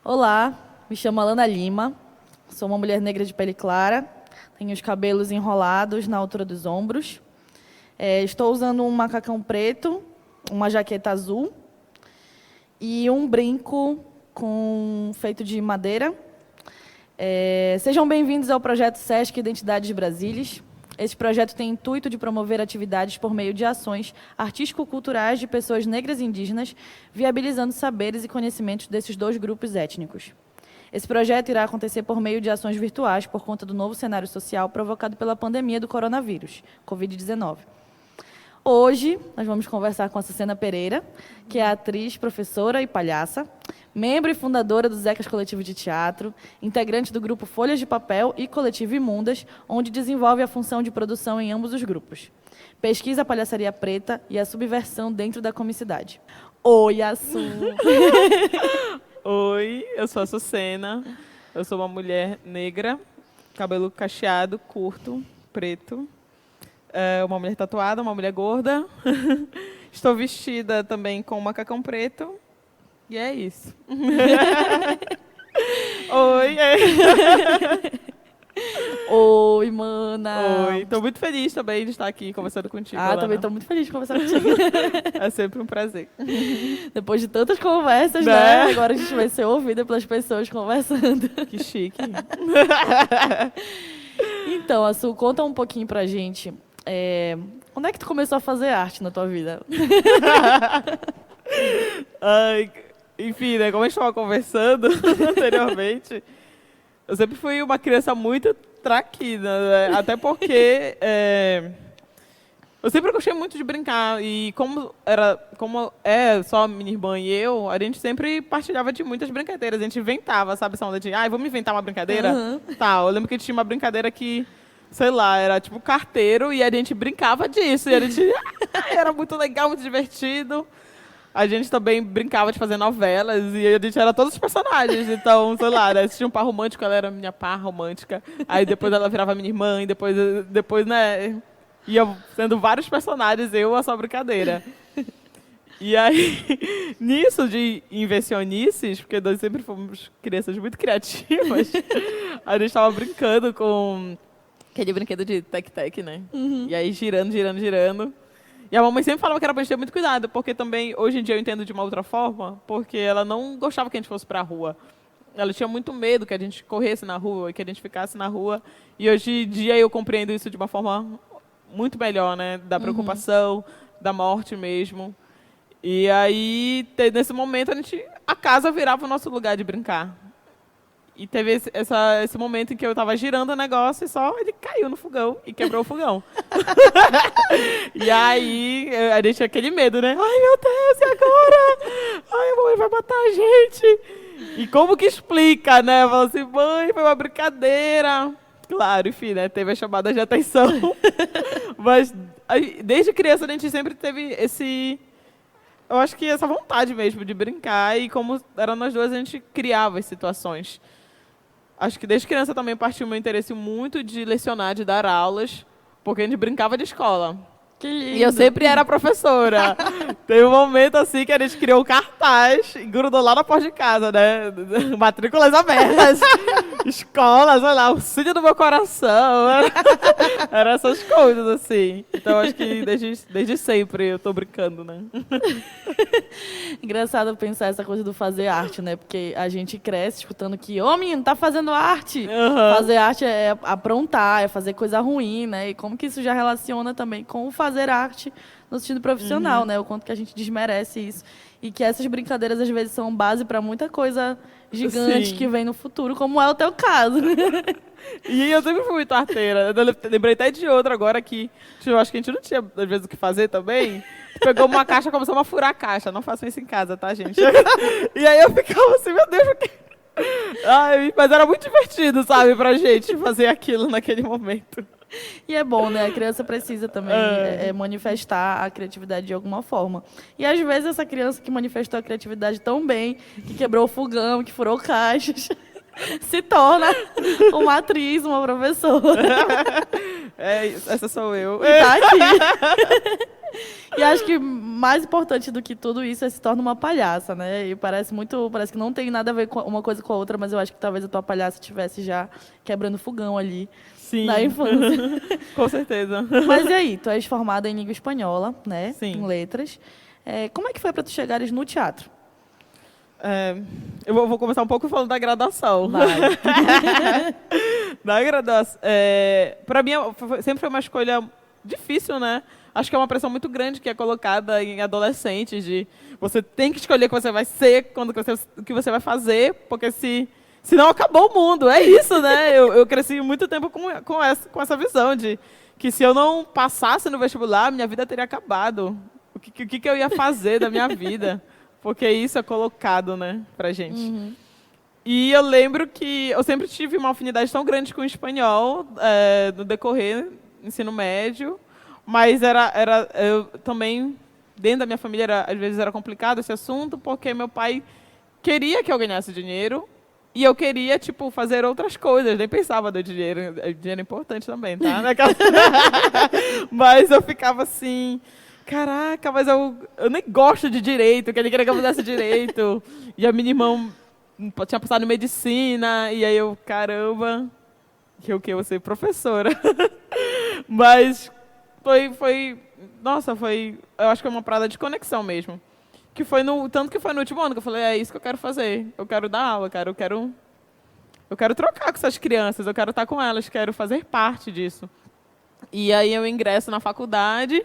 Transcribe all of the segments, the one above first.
Olá, me chamo Alana Lima, sou uma mulher negra de pele clara, tenho os cabelos enrolados na altura dos ombros, estou usando um macacão preto, uma jaqueta azul e um brinco feito de madeira. Sejam bem-vindos ao projeto Sesc Identidades Brasílias. Esse projeto tem o intuito de promover atividades por meio de ações artístico-culturais de pessoas negras e indígenas, viabilizando saberes e conhecimentos desses dois grupos étnicos. Esse projeto irá acontecer por meio de ações virtuais por conta do novo cenário social provocado pela pandemia do coronavírus, Covid-19. Hoje, nós vamos conversar com a Sucena Pereira, que é atriz, professora e palhaça, membro e fundadora do Zecas Coletivo de Teatro, integrante do grupo Folhas de Papel e Coletivo Imundas, onde desenvolve a função de produção em ambos os grupos. Pesquisa a palhaçaria preta e a subversão dentro da comicidade. Oi, Assu! Oi, eu sou a Sucena, eu sou uma mulher negra, cabelo cacheado, curto, preto, uma mulher tatuada, uma mulher gorda. Estou vestida também com um macacão preto. E é isso. Oi. Oi, mana. Oi. Estou muito feliz também de estar aqui conversando contigo. Ah, Alana. também estou muito feliz de conversar contigo. É sempre um prazer. Depois de tantas conversas, né? Agora a gente vai ser ouvida pelas pessoas conversando. Que chique. Então, Assu, conta um pouquinho pra gente. Quando é que tu começou a fazer arte na tua vida? Ai, enfim, né, como a gente estava conversando anteriormente, eu sempre fui uma criança muito traquina, né? Até porque eu sempre gostei muito de brincar. E como é só minha irmã e eu, a gente sempre partilhava de muitas brincadeiras. A gente inventava, sabe, essa onda de, vamos inventar uma brincadeira? Uhum. Tá, eu lembro que tinha uma brincadeira que, sei lá, era tipo carteiro e a gente brincava disso. E a gente era muito legal, muito divertido. A gente também brincava de fazer novelas e a gente era todos os personagens. Então, sei lá, né, se tinha um par romântico, ela era minha par romântica. Aí depois ela virava minha irmã e depois, né, ia sendo vários personagens, eu a sua brincadeira. E aí, nisso de invencionices, porque nós sempre fomos crianças muito criativas, a gente estava brincando com aquele brinquedo de tec-tec, né? Uhum. E aí girando. E a mamãe sempre falava que era pra gente ter muito cuidado, porque também, hoje em dia, eu entendo de uma outra forma, porque ela não gostava que a gente fosse pra rua. Ela tinha muito medo que a gente corresse na rua e que a gente ficasse na rua. E hoje em dia eu compreendo isso de uma forma muito melhor, né? Da preocupação, da morte mesmo. E aí, nesse momento, a casa virava o nosso lugar de brincar. E teve esse momento em que eu estava girando o negócio e só ele caiu no fogão e quebrou o fogão. E aí, a gente tinha aquele medo, né? Ai, meu Deus, e agora? Ai, a mãe vai matar a gente. E como que explica, né? Fala assim, mãe, foi uma brincadeira. Claro, enfim, né? Teve a chamada de atenção. Mas desde criança a gente sempre teve eu acho que essa vontade mesmo de brincar. E como eram nós duas, a gente criava as situações. Acho que desde criança também partiu o meu interesse muito de lecionar, de dar aulas, porque a gente brincava de escola. Que lindo. E eu sempre era professora. Teve um momento assim que a gente criou um cartaz e grudou lá na porta de casa, né? Matrículas abertas, escola, sei lá, o auxílio do meu coração. Era essas coisas, assim. Então, acho que desde sempre eu tô brincando, né? Engraçado pensar essa coisa do fazer arte, né? Porque a gente cresce escutando que, menino, tá fazendo arte. Uhum. Fazer arte é aprontar, é fazer coisa ruim, né? E como que isso já relaciona também com o fazer arte no sentido profissional, né? O quanto que a gente desmerece isso. E que essas brincadeiras, às vezes, são base para muita coisa gigante Sim. que vem no futuro, como é o teu caso. E eu sempre fui muito arteira. Eu lembrei até de outra agora que eu acho que a gente não tinha, às vezes, o que fazer também. Pegou uma caixa e começou a furar a caixa. Não façam isso em casa, tá, gente? E aí eu ficava assim, meu Deus, o que... mas era muito divertido, sabe, pra gente fazer aquilo naquele momento. E é bom, né? A criança precisa também manifestar a criatividade de alguma forma. E às vezes essa criança que manifestou a criatividade tão bem, que quebrou o fogão, que furou caixas, se torna uma atriz, uma professora. Essa sou eu. E tá aqui. E acho que mais importante do que tudo isso é se torna uma palhaça, né? E parece que não tem nada a ver com uma coisa com a outra, mas eu acho que talvez a tua palhaça estivesse já quebrando fogão ali Sim. na infância. Com certeza. Mas e aí, tu és formada em língua espanhola, né? Sim. Em letras. Como é que foi para tu chegares no teatro? Eu vou começar um pouco falando da graduação. Vai. Da graduação. Para mim, sempre foi uma escolha difícil, né? Acho que é uma pressão muito grande que é colocada em adolescentes de você tem que escolher o que você vai ser, o que você vai fazer, porque senão acabou o mundo. É isso, né? Eu cresci muito tempo com essa visão de que se eu não passasse no vestibular, minha vida teria acabado. O que eu ia fazer da minha vida? Porque isso é colocado, né, pra gente. Uhum. E eu lembro que eu sempre tive uma afinidade tão grande com o espanhol no decorrer do ensino médio, mas eu também, dentro da minha família, às vezes era complicado esse assunto, porque meu pai queria que eu ganhasse dinheiro e eu queria, tipo, fazer outras coisas, nem pensava no dinheiro. Dinheiro é importante também, tá? Mas eu ficava assim... Caraca, mas eu nem gosto de direito, que ele queria que eu fizesse direito. E a minha irmã tinha passado em medicina, e aí eu, caramba, que eu vou ser professora. Mas nossa, eu acho que foi uma parada de conexão mesmo. Tanto que foi no último ano que eu falei, é isso que eu quero fazer. Eu quero dar aula, eu quero trocar com essas crianças, eu quero estar com elas, quero fazer parte disso. E aí eu ingresso na faculdade...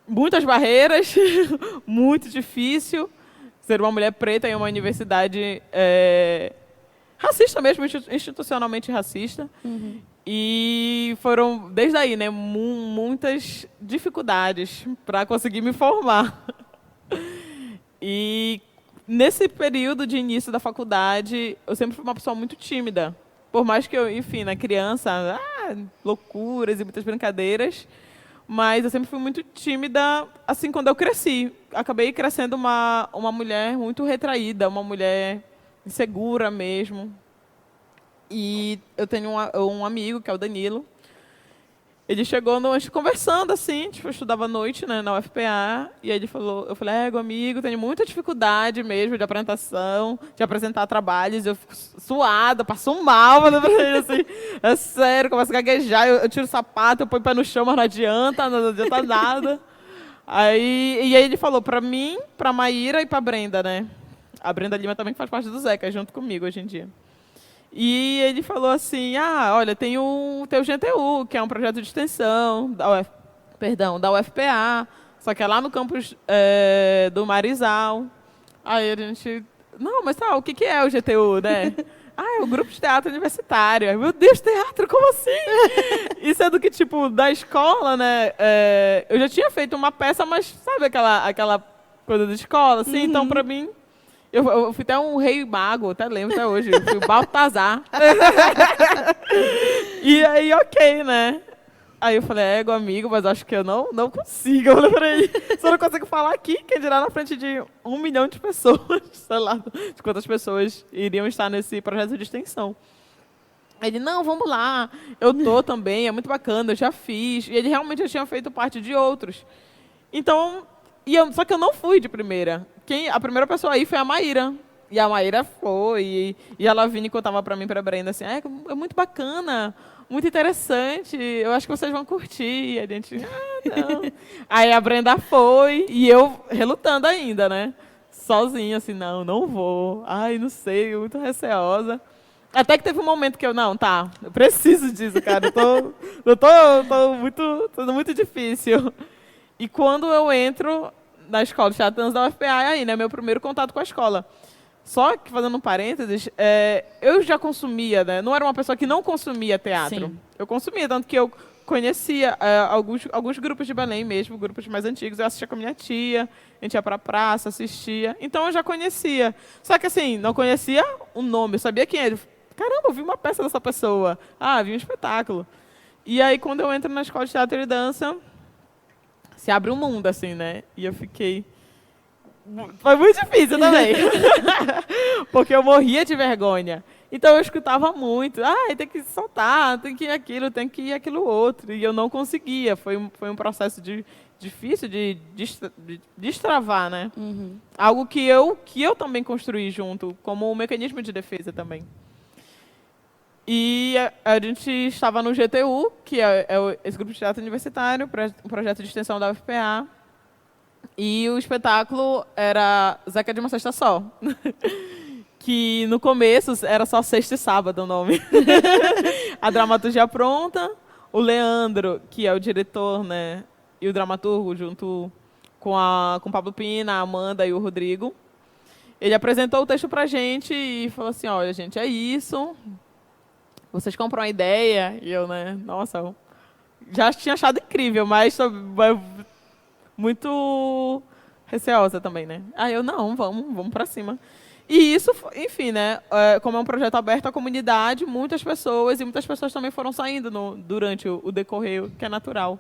Muitas barreiras, muito difícil ser uma mulher preta em uma universidade racista mesmo, institucionalmente racista. Uhum. E foram, desde aí, né, muitas dificuldades para conseguir me formar. E nesse período de início da faculdade, eu sempre fui uma pessoa muito tímida. Por mais que eu, enfim, na criança, loucuras e muitas brincadeiras... Mas eu sempre fui muito tímida, assim, quando eu cresci. Acabei crescendo uma mulher muito retraída, uma mulher insegura mesmo. E eu tenho um amigo, que é o Danilo. Ele chegou conversando, assim, tipo, eu estudava à noite, né, na UFPA, e aí eu falei, amigo, tenho muita dificuldade mesmo de apresentação, de apresentar trabalhos, eu fico suada, passo mal, assim, é sério, começo a gaguejar, eu tiro o sapato, eu ponho o pé no chão, mas não adianta nada. E aí ele falou pra mim, pra Maíra e pra Brenda, né, a Brenda Lima também faz parte do Zeca, junto comigo hoje em dia. E ele falou assim, olha, tem o teu GTU, que é um projeto de extensão da UFPA, só que é lá no campus do Marizal. Aí a gente, não, mas o que é o GTU, né? É o grupo de teatro universitário. Ai, meu Deus, teatro, como assim? Isso é do que, tipo, da escola, né? Eu já tinha feito uma peça, mas sabe aquela coisa da escola, assim? Uhum. Então, pra mim... Eu fui até um rei mago, até lembro até hoje. Eu fui o Baltazar. E aí, ok, né? Aí eu falei, amigo, mas acho que eu não consigo. Eu falei pra ele, se eu não consigo falar aqui, quem dirá na frente de 1 milhão de pessoas, sei lá, de quantas pessoas iriam estar nesse projeto de extensão. Ele, não, vamos lá, eu tô também, é muito bacana, eu já fiz. E ele realmente já tinha feito parte de outros. Então, só que eu não fui de primeira. A primeira pessoa aí foi a Maíra. E a Maíra foi. E a Lavínia contava pra mim, pra Brenda, assim, é muito bacana, muito interessante, eu acho que vocês vão curtir. E a gente, não. Aí a Brenda foi, e eu relutando ainda, né? Sozinha, assim, não vou. Ai, não sei, muito receosa. Até que teve um momento que eu preciso disso, cara. Tô muito difícil. E quando eu entro na escola de teatro da UFPA, aí, né, meu primeiro contato com a escola. Só que, fazendo um parênteses, eu já consumia, né? Não era uma pessoa que não consumia teatro. Sim. Eu consumia, tanto que eu conhecia alguns grupos de Belém mesmo, grupos mais antigos. Eu assistia com a minha tia, a gente ia pra praça, assistia. Então, eu já conhecia. Só que, assim, não conhecia o nome, eu sabia quem era. Caramba, eu vi uma peça dessa pessoa. Vi um espetáculo. E aí, quando eu entro na escola de teatro e dança... se abre um mundo, assim, né? E eu fiquei... Foi muito difícil também. Porque eu morria de vergonha. Então eu escutava muito. Tem que soltar, tem que ir aquilo, tem que ir aquilo outro. E eu não conseguia. Foi um processo de difícil de destravar, né? Algo que eu também construí junto, como um mecanismo de defesa também. E a gente estava no GTU, que esse grupo de teatro universitário, um projeto de extensão da UFPA. E o espetáculo era Zeca de uma Sexta Só. Que no começo era só sexta e sábado o nome. A dramaturgia pronta, o Leandro, que é o diretor, né, e o dramaturgo, junto com o Pablo Pina, a Amanda e o Rodrigo. Ele apresentou o texto pra gente e falou assim, olha, gente, é isso. Vocês compram a ideia? E eu, né, nossa, já tinha achado incrível, mas muito receosa também, né? Aí eu, não, vamos pra cima. E isso, enfim, né, como é um projeto aberto à comunidade, muitas pessoas também foram saindo durante o decorrer, que é natural.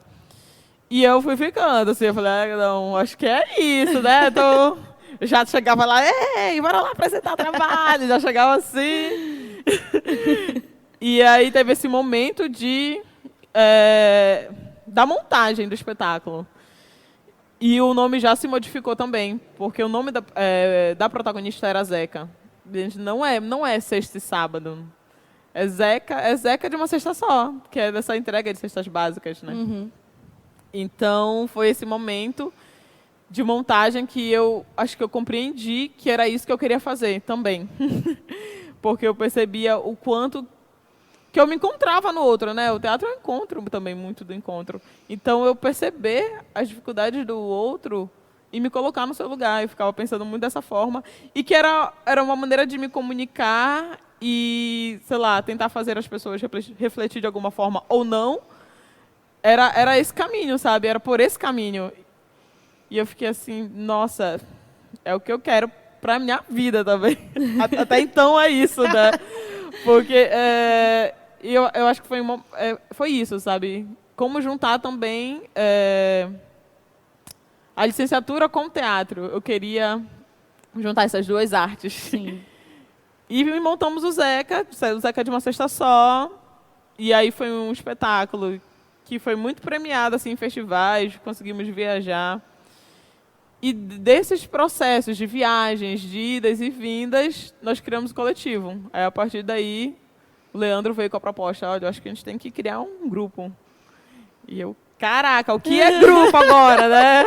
E eu fui ficando, assim, eu falei, não, acho que é isso, né? Então, eu já chegava lá, ei, bora lá apresentar o trabalho, já chegava assim. E aí teve esse momento da montagem do espetáculo. E o nome já se modificou também, porque o nome da protagonista era Zeca. Não é sexta e sábado. É Zeca de uma sexta só, que é dessa entrega de cestas básicas, né? Então, foi esse momento de montagem que eu acho que eu compreendi que era isso que eu queria fazer também. Porque eu percebia o quanto que eu me encontrava no outro, né? O teatro é um encontro também, muito do encontro. Então, eu perceber as dificuldades do outro e me colocar no seu lugar. Eu ficava pensando muito dessa forma. E que era uma maneira de me comunicar e, sei lá, tentar fazer as pessoas refletir de alguma forma ou não. Era esse caminho, sabe? Era por esse caminho. E eu fiquei assim, nossa, é o que eu quero pra minha vida também. Até então é isso, né? Porque eu acho que foi isso, sabe? Como juntar também a licenciatura com o teatro. Eu queria juntar essas duas artes. Sim. E montamos o Zeca de uma Sexta Só. E aí foi um espetáculo que foi muito premiado assim, em festivais, conseguimos viajar. E desses processos de viagens, de idas e vindas, nós criamos o coletivo. Aí, a partir daí, o Leandro veio com a proposta, olha, eu acho que a gente tem que criar um grupo. E eu, caraca, o que é grupo agora, né?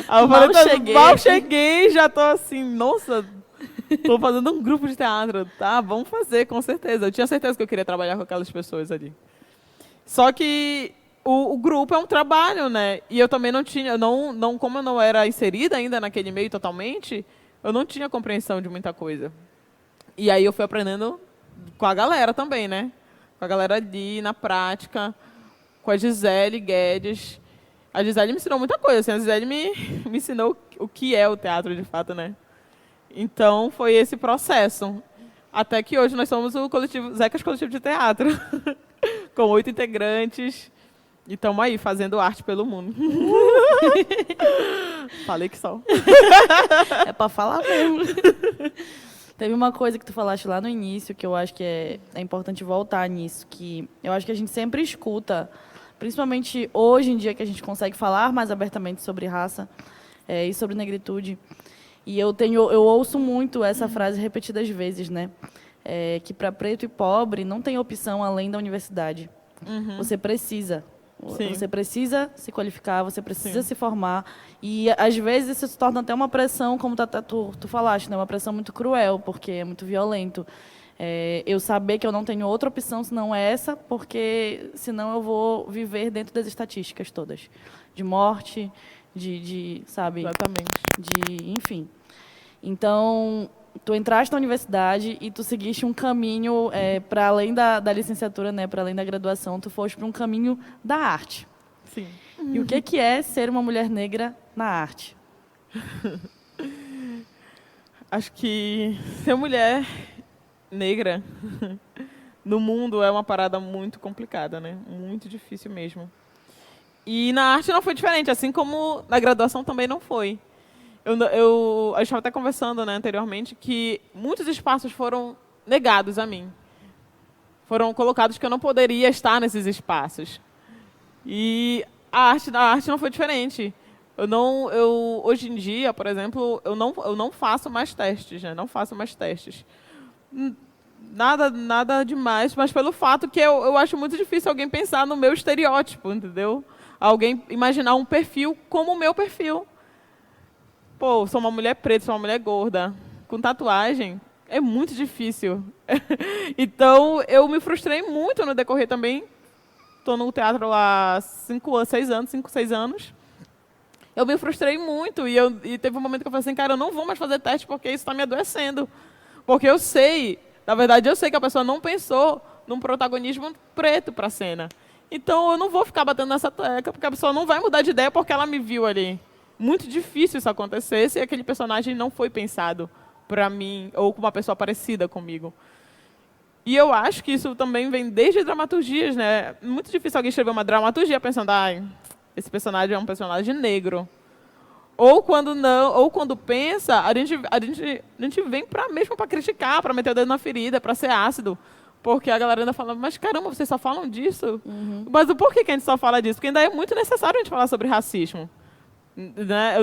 Aí eu falei, mal cheguei, já tô assim, nossa, tô fazendo um grupo de teatro, tá? Vamos fazer, com certeza. Eu tinha certeza que eu queria trabalhar com aquelas pessoas ali. Só que o grupo é um trabalho, né? E eu também não tinha, como eu não era inserida ainda naquele meio totalmente, eu não tinha compreensão de muita coisa. E aí eu fui aprendendo com a galera também, né? Com a galera ali, na prática, com a Gisele Guedes. A Gisele me ensinou muita coisa, assim, a Gisele me ensinou o que é o teatro de fato, né? Então foi esse processo. Até que hoje nós somos o coletivo, Zecas Coletivo de Teatro, com 8 integrantes. E estamos aí, fazendo arte pelo mundo. Falei que só. É para falar mesmo. Teve uma coisa que tu falaste lá no início, que eu acho que é importante voltar nisso, que eu acho que a gente sempre escuta, principalmente hoje em dia que a gente consegue falar mais abertamente sobre raça e sobre negritude. E eu ouço muito essa frase repetidas vezes, né? Que para preto e pobre não tem opção além da universidade. Você precisa. Sim. Você precisa se qualificar, você precisa se formar. E, às vezes, isso se torna até uma pressão, como tu falaste, né? Uma pressão muito cruel, porque é muito violento. Eu saber que eu não tenho outra opção senão essa, porque senão eu vou viver dentro das estatísticas todas. De morte, sabe? Exatamente. Enfim. Então, tu entraste na universidade e tu seguiste um caminho para além da licenciatura, né, para além da graduação, tu foste para um caminho da arte. Sim. E o que é ser uma mulher negra na arte? Acho que ser mulher negra no mundo é uma parada muito complicada, né? Muito difícil mesmo. E na arte não foi diferente, assim como na graduação também não foi. A gente estava até conversando, né, anteriormente, que muitos espaços foram negados a mim. Foram colocados que eu não poderia estar nesses espaços. E A arte não foi diferente. Hoje em dia, por exemplo, eu não faço mais testes, né? Não faço mais testes. Nada demais, mas pelo fato que eu acho muito difícil alguém pensar no meu estereótipo, entendeu? Alguém imaginar um perfil como o meu perfil. Pô, sou uma mulher preta, sou uma mulher gorda, com tatuagem, é muito difícil. Então, eu me frustrei muito no decorrer também. Estou no teatro há 5, 6 anos, 5, 6 anos. Eu me frustrei muito e teve um momento que eu falei assim, cara, eu não vou mais fazer teste porque isso está me adoecendo. Porque eu sei, na verdade, eu sei que a pessoa não pensou num protagonismo preto para a cena. Então, eu não vou ficar batendo nessa tecla, porque a pessoa não vai mudar de ideia porque ela me viu ali. Muito difícil isso acontecer se aquele personagem não foi pensado para mim ou com uma pessoa parecida comigo. E eu acho que isso também vem desde dramaturgias, né? Muito difícil alguém escrever uma dramaturgia pensando, esse personagem é um personagem negro. Ou quando não, ou quando pensa, a gente vem mesmo para criticar, para meter o dedo na ferida, para ser ácido. Porque a galera ainda fala, mas caramba, vocês só falam disso? Uhum. Mas o porquê que a gente só fala disso? Porque ainda é muito necessário a gente falar sobre racismo. Né?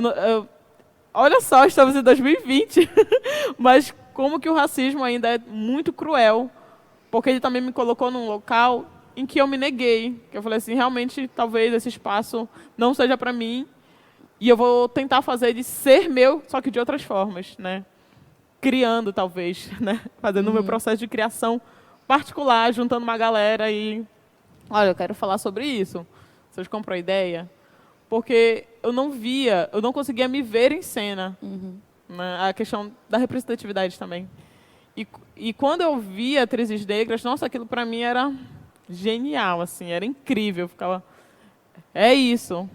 Olha só, estamos em 2020, mas como que o racismo ainda é muito cruel, porque ele também me colocou num local em que eu me neguei, que eu falei assim, realmente, talvez esse espaço não seja para mim, e eu vou tentar fazer ele ser meu, só que de outras formas, né? Criando, talvez, né? Fazendo o meu processo de criação particular, juntando uma galera e... Olha, eu quero falar sobre isso. Vocês compram a ideia? Porque eu não conseguia me ver em cena. Né? A questão da representatividade também. E quando eu via atrizes negras, nossa, aquilo para mim era genial, assim, era incrível. Eu ficava, é isso,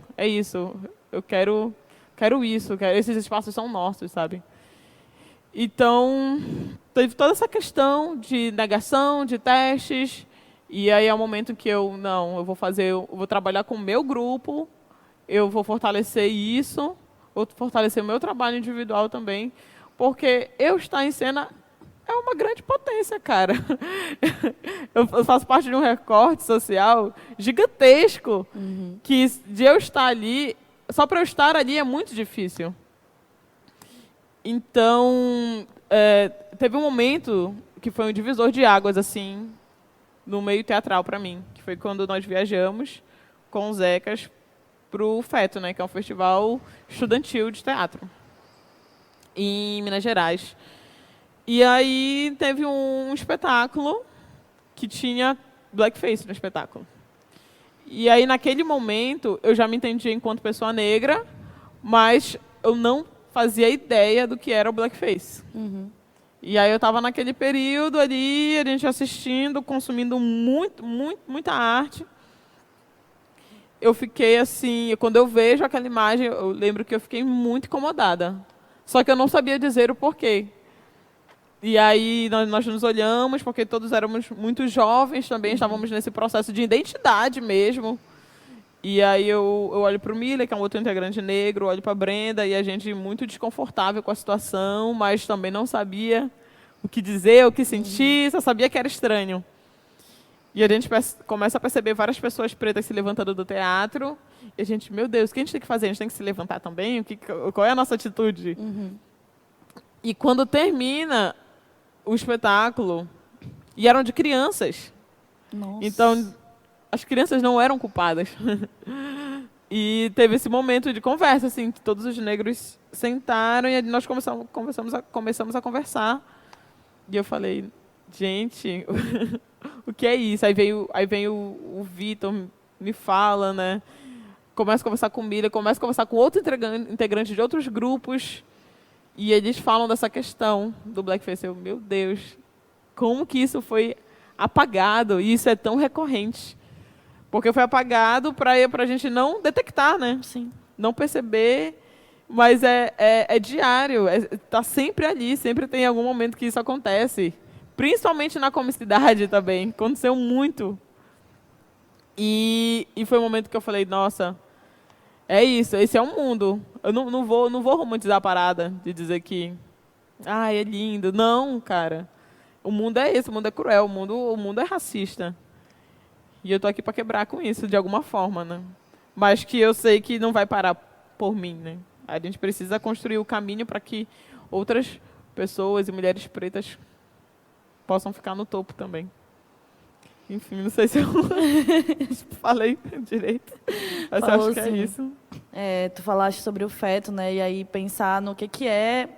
eu quero isso, esses espaços são nossos, sabe? Então, teve toda essa questão de negação, de testes, e aí é o momento que eu vou trabalhar com o meu grupo, eu vou fortalecer isso, vou fortalecer o meu trabalho individual também, porque eu estar em cena é uma grande potência, cara. Eu faço parte de um recorte social gigantesco, que de eu estar ali, só para eu estar ali é muito difícil. Então, teve um momento que foi um divisor de águas, assim, no meio teatral para mim, que foi quando nós viajamos com os Zecas para o FETO, né, que é um festival estudantil de teatro, em Minas Gerais. E aí teve um espetáculo que tinha blackface no espetáculo. E aí, naquele momento, eu já me entendia enquanto pessoa negra, mas eu não fazia ideia do que era o blackface. E aí eu estava naquele período ali, a gente assistindo, consumindo muita arte. Eu fiquei assim, quando eu vejo aquela imagem, eu lembro que eu fiquei muito incomodada. Só que eu não sabia dizer o porquê. E aí nós nos olhamos, porque todos éramos muito jovens também, estávamos nesse processo de identidade mesmo. E aí eu olho para o Miller, que é um outro integrante negro, olho para a Brenda, e a gente muito desconfortável com a situação, mas também não sabia o que dizer, o que sentir, só sabia que era estranho. E a gente começa a perceber várias pessoas pretas se levantando do teatro, e a gente, meu Deus, o que a gente tem que fazer? A gente tem que se levantar também? Qual é a nossa atitude? E quando termina o espetáculo, e eram de crianças. Nossa. Então, as crianças não eram culpadas. E teve esse momento de conversa, assim, que todos os negros sentaram e nós começamos a conversar. E eu falei, gente, o que é isso? Aí vem o Vitor, me fala, né? Começa a conversar com o Mila, começa a conversar com outro integrante de outros grupos. E eles falam dessa questão do blackface. Eu, meu Deus, como que isso foi apagado? E isso é tão recorrente. Porque foi apagado para a gente não detectar, né? Sim. Não perceber, mas é diário. Está sempre ali, sempre tem algum momento que isso acontece. Principalmente na comicidade também. Aconteceu muito. E foi um momento que eu falei, nossa, é isso, esse é o mundo. Eu não vou romantizar a parada de dizer que é lindo. Não, cara. O mundo é esse, o mundo é cruel, o mundo é racista. E eu tô aqui para quebrar com isso, de alguma forma, né? mas que eu sei que não vai parar por mim, né? A gente precisa construir o caminho para que outras pessoas e mulheres pretas possam ficar no topo também. Enfim, não sei se eu falei direito, mas eu Falou acho que é sim. isso. Tu falaste sobre o feto, né? E aí pensar no que é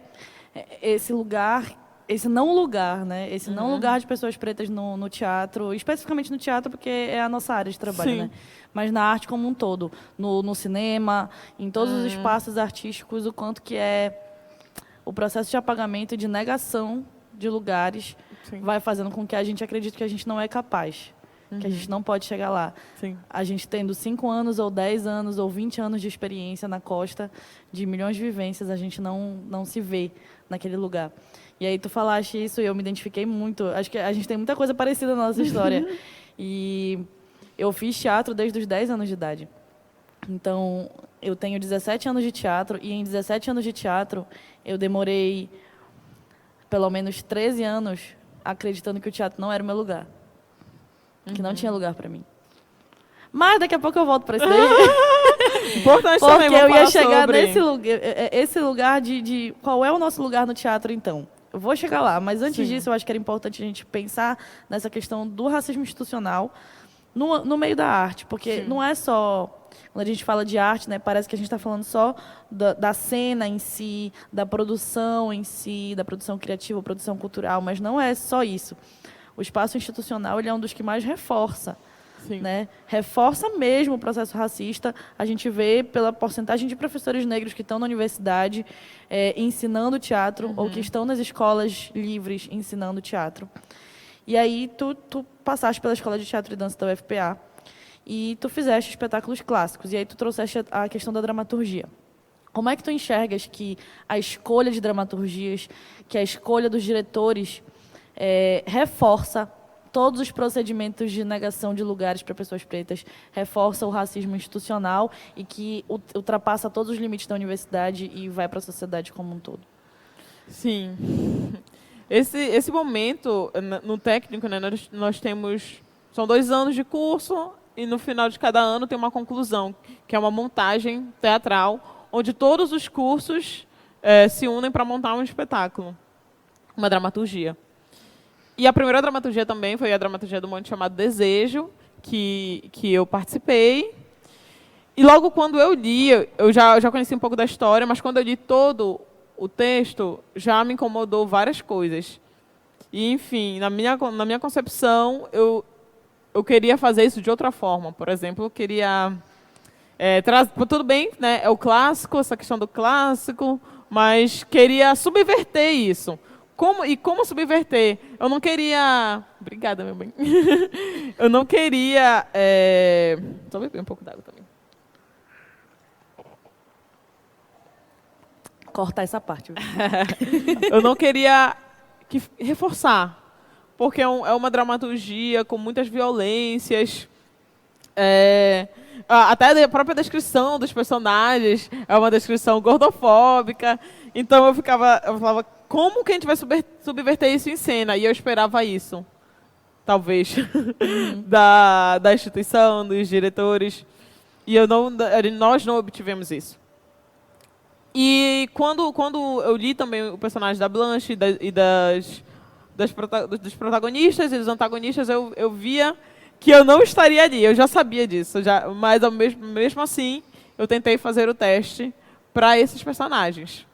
esse lugar, esse não lugar, né? Esse não lugar de pessoas pretas no teatro, especificamente no teatro, porque é a nossa área de trabalho, Sim. né? Mas na arte como um todo, no cinema, em todos os espaços artísticos, o quanto que é o processo de apagamento e de negação de lugares Sim. vai fazendo com que a gente acredite que a gente não é capaz, que a gente não pode chegar lá. Sim. A gente tendo 5 anos, ou 10 anos, ou 20 anos de experiência na costa, de milhões de vivências, a gente não se vê naquele lugar. E aí tu falaste isso e eu me identifiquei muito. Acho que a gente tem muita coisa parecida na nossa história. E eu fiz teatro desde os 10 anos de idade. Então, eu tenho 17 anos de teatro, e em 17 anos de teatro, eu demorei pelo menos 13 anos acreditando que o teatro não era o meu lugar. Que não tinha lugar para mim. Mas daqui a pouco eu volto para isso daí. Importante Porque também, eu vamos ia falar chegar sobre... nesse lugar, esse lugar de qual é o nosso lugar no teatro, então. Eu vou chegar lá, mas antes disso, eu acho que era importante a gente pensar nessa questão do racismo institucional no meio da arte, porque não é só... Quando a gente fala de arte, né, parece que a gente está falando só da cena em si, da produção em si, da produção criativa, produção cultural, mas não é só isso. O espaço institucional, ele é um dos que mais reforça. Sim. Né? Reforça mesmo o processo racista. A gente vê pela porcentagem de professores negros que estão na universidade ensinando teatro, ou que estão nas escolas livres ensinando teatro. E aí tu passaste pela Escola de Teatro e Dança da UFPA e tu fizeste espetáculos clássicos. E aí tu trouxeste a questão da dramaturgia. Como é que tu enxergas que a escolha de dramaturgias, que a escolha dos diretores reforça todos os procedimentos de negação de lugares para pessoas pretas, reforça o racismo institucional e que ultrapassa todos os limites da universidade e vai para a sociedade como um todo? Sim. Esse momento, no técnico, né, nós temos... São 2 anos de curso e no final de cada ano tem uma conclusão, que é uma montagem teatral, onde todos os cursos se unem para montar um espetáculo, uma dramaturgia. E a primeira dramaturgia também foi a dramaturgia do monte chamado Desejo, que eu participei. E logo quando eu li, eu já conheci um pouco da história, mas quando eu li todo o texto, já me incomodou várias coisas. E, enfim, na minha concepção, eu queria fazer isso de outra forma. Por exemplo, eu queria... tudo bem, né, é o clássico, essa questão do clássico, mas queria subverter isso. Como subverter? Eu não queria... Obrigada, meu bem. Eu não queria... Só beber um pouco d'água também. Cortar essa parte. Eu não queria reforçar, porque é uma dramaturgia com muitas violências. Até a própria descrição dos personagens é uma descrição gordofóbica. Então eu falava, como que a gente vai subverter isso em cena? E eu esperava isso, talvez, da instituição, dos diretores. E nós não obtivemos isso. E quando eu li também o personagem da Blanche dos protagonistas e dos antagonistas, eu via que eu não estaria ali. Eu já sabia disso, mas mesmo assim eu tentei fazer o teste para esses personagens.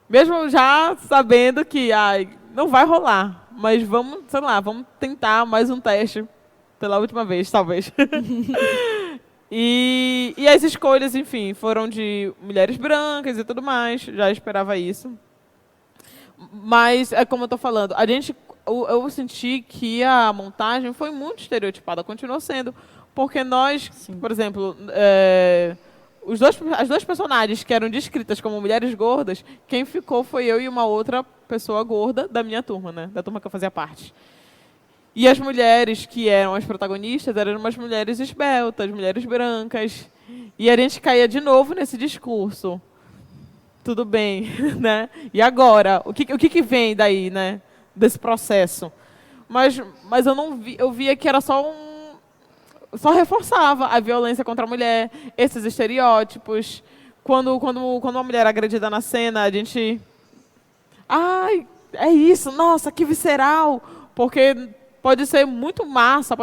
Mesmo já sabendo que não vai rolar, mas vamos tentar mais um teste pela última vez, talvez. E as escolhas, enfim, foram de mulheres brancas e tudo mais, já esperava isso. Mas, como eu estou falando, eu senti que a montagem foi muito estereotipada, continuou sendo, porque nós, sim, por exemplo, as duas personagens que eram descritas como mulheres gordas, quem ficou foi eu e uma outra pessoa gorda da minha turma, né, da turma que eu fazia parte. E as mulheres que eram as protagonistas eram umas mulheres esbeltas, mulheres brancas. E a gente caía de novo nesse discurso. Tudo bem, né? E agora? O que vem daí, né? Desse processo? Mas eu não vi, eu via que era só só reforçava a violência contra a mulher, esses estereótipos. Quando uma mulher é agredida na cena, a gente... Ai, é isso, nossa, que visceral. Porque pode ser muito massa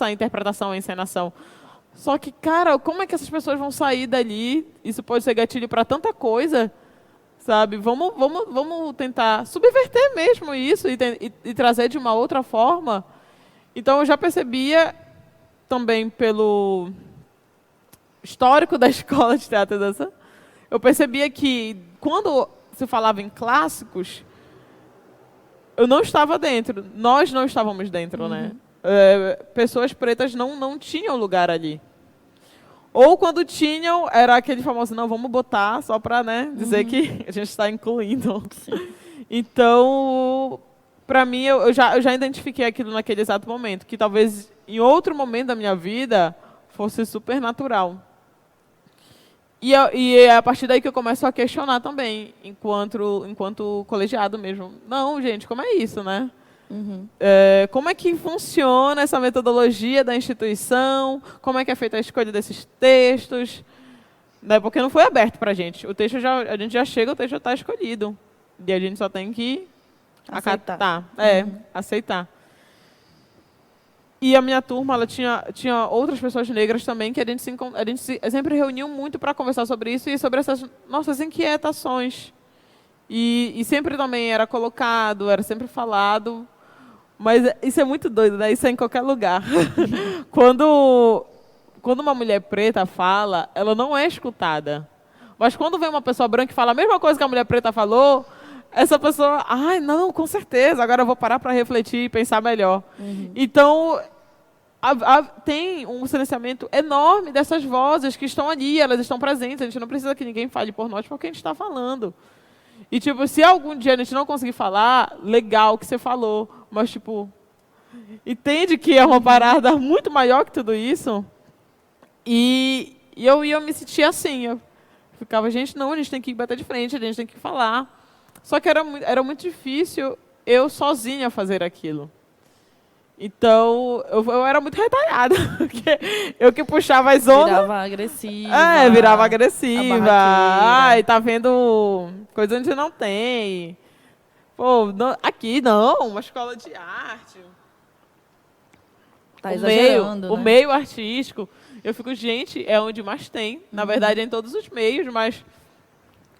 a interpretação, a encenação. Só que, cara, como é que essas pessoas vão sair dali? Isso pode ser gatilho para tanta coisa, sabe? Vamos tentar subverter mesmo isso e trazer de uma outra forma. Então, eu já percebia também pelo histórico da escola de teatro e dança, eu percebia que quando se falava em clássicos, eu não estava dentro, nós não estávamos dentro, né? Pessoas pretas não tinham lugar ali. Ou quando tinham, era aquele famoso, não, vamos botar só para, né, dizer que a gente está incluindo. Então, para mim, eu já identifiquei aquilo naquele exato momento, que talvez em outro momento da minha vida fosse super natural. E é a partir daí que eu começo a questionar também, enquanto colegiado mesmo. Não, gente, como é isso, né? Como é que funciona essa metodologia da instituição? Como é que é feita a escolha desses textos? Né? Porque não foi aberto para a gente. A gente já chega, o texto já está escolhido. E a gente só tem que acatar. Aceitar. E a minha turma, ela tinha outras pessoas negras também, que a gente sempre reuniu muito para conversar sobre isso e sobre essas nossas inquietações. E sempre também era colocado, era sempre falado. Mas isso é muito doido, né? Isso é em qualquer lugar. Quando uma mulher preta fala, ela não é escutada. Mas quando vem uma pessoa branca e fala a mesma coisa que a mulher preta falou, essa pessoa, ai, não, com certeza, agora eu vou parar para refletir e pensar melhor. Então, tem um silenciamento enorme dessas vozes que estão ali, elas estão presentes, a gente não precisa que ninguém fale por nós, porque a gente está falando. E, tipo, se algum dia a gente não conseguir falar, legal que você falou, mas, tipo, entende que é uma parada muito maior que tudo isso? E eu me sentia assim, eu ficava, gente, não, a gente tem que bater de frente, a gente tem que falar. Só que era muito difícil eu sozinha fazer aquilo. Então, eu era muito retalhada, porque eu que puxava as ondas... Virava agressiva. Ai, tá vendo coisa onde não tem. Pô, aqui não, uma escola de arte. Tá exagerando, o meio artístico. Eu fico, gente, é onde mais tem. Na verdade, é em todos os meios, mas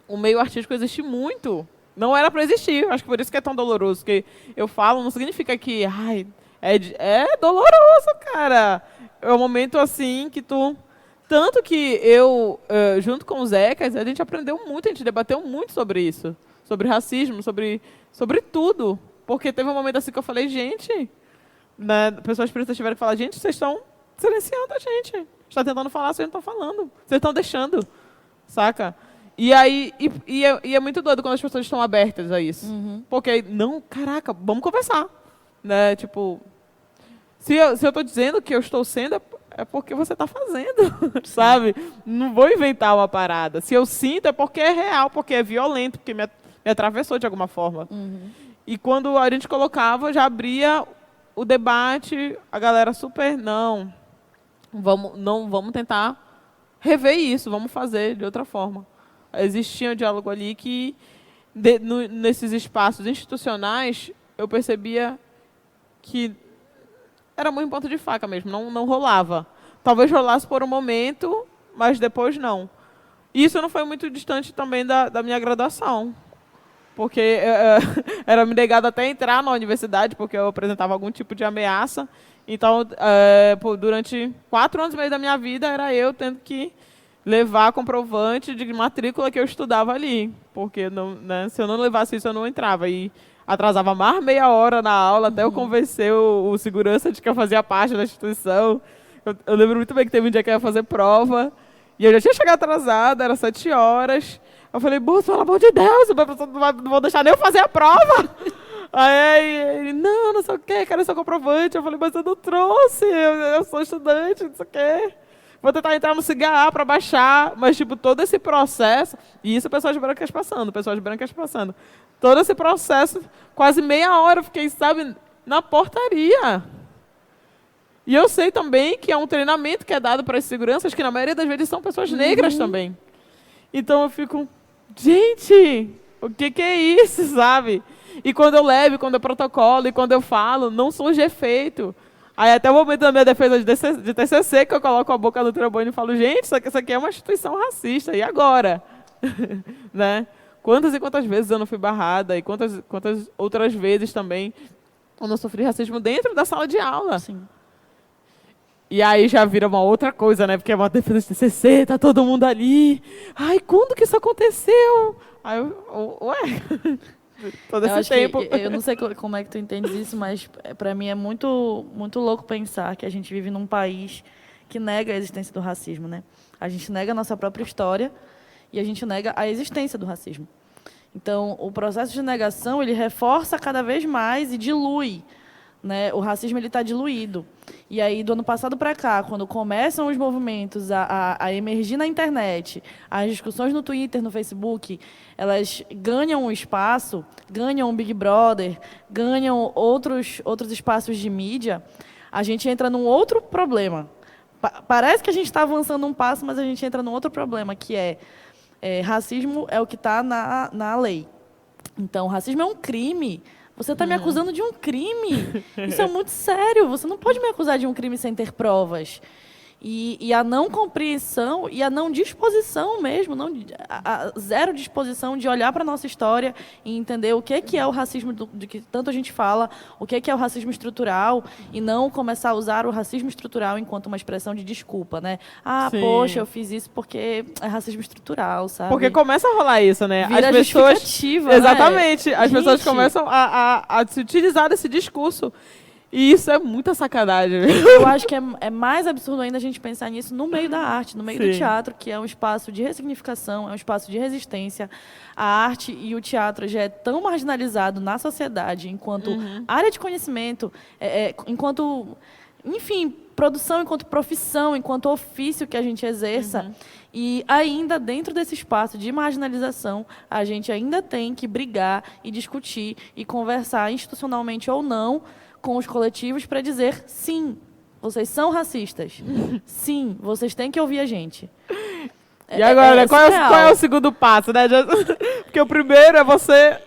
o meio artístico existe muito. Não era para existir. Acho que por isso que é tão doloroso. Porque eu falo, não significa que... Ai, é doloroso, cara. É um momento assim que tu... Tanto que eu, junto com o Zecas, a gente aprendeu muito, a gente debateu muito sobre isso. Sobre racismo, sobre tudo. Porque teve um momento assim que eu falei, gente... Né, pessoas pretas tiveram que falar, gente, vocês estão silenciando a gente. A gente está tentando falar, vocês não estão falando. Vocês estão deixando. Saca? E aí, é muito doido quando as pessoas estão abertas a isso. Porque, não, caraca, vamos conversar. Né? Tipo, se eu estou dizendo que eu estou sendo, é porque você está fazendo, sabe? Não vou inventar uma parada. Se eu sinto, é porque é real, porque é violento, porque me atravessou de alguma forma. E quando a gente colocava, já abria o debate, a galera super, não, vamos tentar rever isso, vamos fazer de outra forma. Existia um diálogo ali que, nesses espaços institucionais, eu percebia que era muito ponto de faca mesmo, não rolava. Talvez rolasse por um momento, mas depois não. Isso não foi muito distante também da minha graduação, porque era me negado até entrar na universidade, porque eu apresentava algum tipo de ameaça. Então, durante 4 anos e meio da minha vida, era eu tendo que levar comprovante de matrícula que eu estudava ali, porque né, se eu não levasse isso, eu não entrava. E atrasava mais meia hora na aula até eu convencer o segurança de que eu fazia parte da instituição. Eu lembro muito bem que teve um dia que eu ia fazer prova, e eu já tinha chegado atrasada, era 7 horas. Eu falei, moço, pelo amor de Deus, não vou deixar nem eu fazer a prova. Aí ele, não sei o quê, quero seu comprovante. Eu falei, mas eu não trouxe, eu sou estudante, não sei o quê. Vou tentar entrar no CIGA para baixar, mas, tipo, todo esse processo... E isso pessoas brancas passando. Todo esse processo, quase meia hora, eu fiquei, sabe, na portaria. E eu sei também que é um treinamento que é dado para as seguranças, que na maioria das vezes são pessoas negras também. Então eu fico, gente, o que é isso, sabe? E quando eu levo, quando eu protocolo e quando eu falo, não surge efeito. Aí até o momento da minha defesa de TCC, que eu coloco a boca no trombone e falo, gente, isso aqui é uma instituição racista, e agora? Né? Quantas e quantas vezes eu não fui barrada, e quantas outras vezes também eu não sofri racismo dentro da sala de aula. Sim. E aí já vira uma outra coisa, né? Porque é uma defesa de TCC, tá todo mundo ali. Ai, quando que isso aconteceu? Aí eu, ué... Todo esse tempo. Eu não sei como é que tu entendes isso, mas para mim é muito, muito louco pensar que a gente vive num país que nega a existência do racismo, né? A gente nega a nossa própria história e a gente nega a existência do racismo. Então, o processo de negação, ele reforça cada vez mais e dilui, né? O racismo está diluído. E aí, do ano passado para cá, quando começam os movimentos a emergir na internet, as discussões no Twitter, no Facebook, elas ganham um espaço, ganham um Big Brother, ganham outros espaços de mídia, a gente entra num outro problema. Parece que a gente está avançando um passo, mas a gente entra num outro problema, que racismo é o que está na lei. Então, racismo é um crime. Você está me acusando de um crime. Isso é muito sério. Você não pode me acusar de um crime sem ter provas. E a não compreensão e a não disposição mesmo, a zero disposição de olhar para a nossa história e entender o que é o racismo de que tanto a gente fala, o que é o racismo estrutural, e não começar a usar o racismo estrutural enquanto uma expressão de desculpa, né? Ah, sim, poxa, eu fiz isso porque é racismo estrutural, sabe? Porque começa a rolar isso, né? Vira as pessoas, justificativa, exatamente. Né? As pessoas começam a se utilizar desse discurso. E isso é muita sacanagem. Eu acho que é mais absurdo ainda a gente pensar nisso no meio da arte, no meio do teatro, que é um espaço de ressignificação, é um espaço de resistência. A arte e o teatro já é tão marginalizado na sociedade enquanto área de conhecimento, enquanto, enfim, produção, enquanto profissão, enquanto ofício que a gente exerça. E ainda dentro desse espaço de marginalização, a gente ainda tem que brigar e discutir e conversar institucionalmente ou não com os coletivos para dizer, sim, vocês são racistas. Sim, vocês têm que ouvir a gente. E agora, qual é o segundo passo, né? Porque o primeiro é você...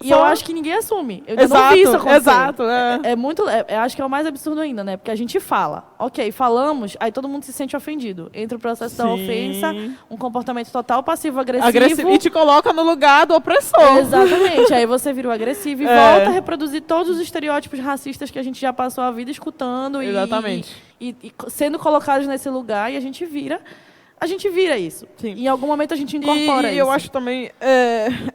E eu acho que ninguém assume. Eu não vi isso acontecer. Exato. Acho que é o mais absurdo ainda, né? Porque a gente fala. Ok, falamos, aí todo mundo se sente ofendido. Entra o processo da ofensa, um comportamento total passivo-agressivo. E te coloca no lugar do opressor. Exatamente. Aí você vira o agressivo e volta a reproduzir todos os estereótipos racistas que a gente já passou a vida escutando. Exatamente. E sendo colocados nesse lugar, e a gente vira isso. Sim. Em algum momento a gente incorpora isso. E eu acho também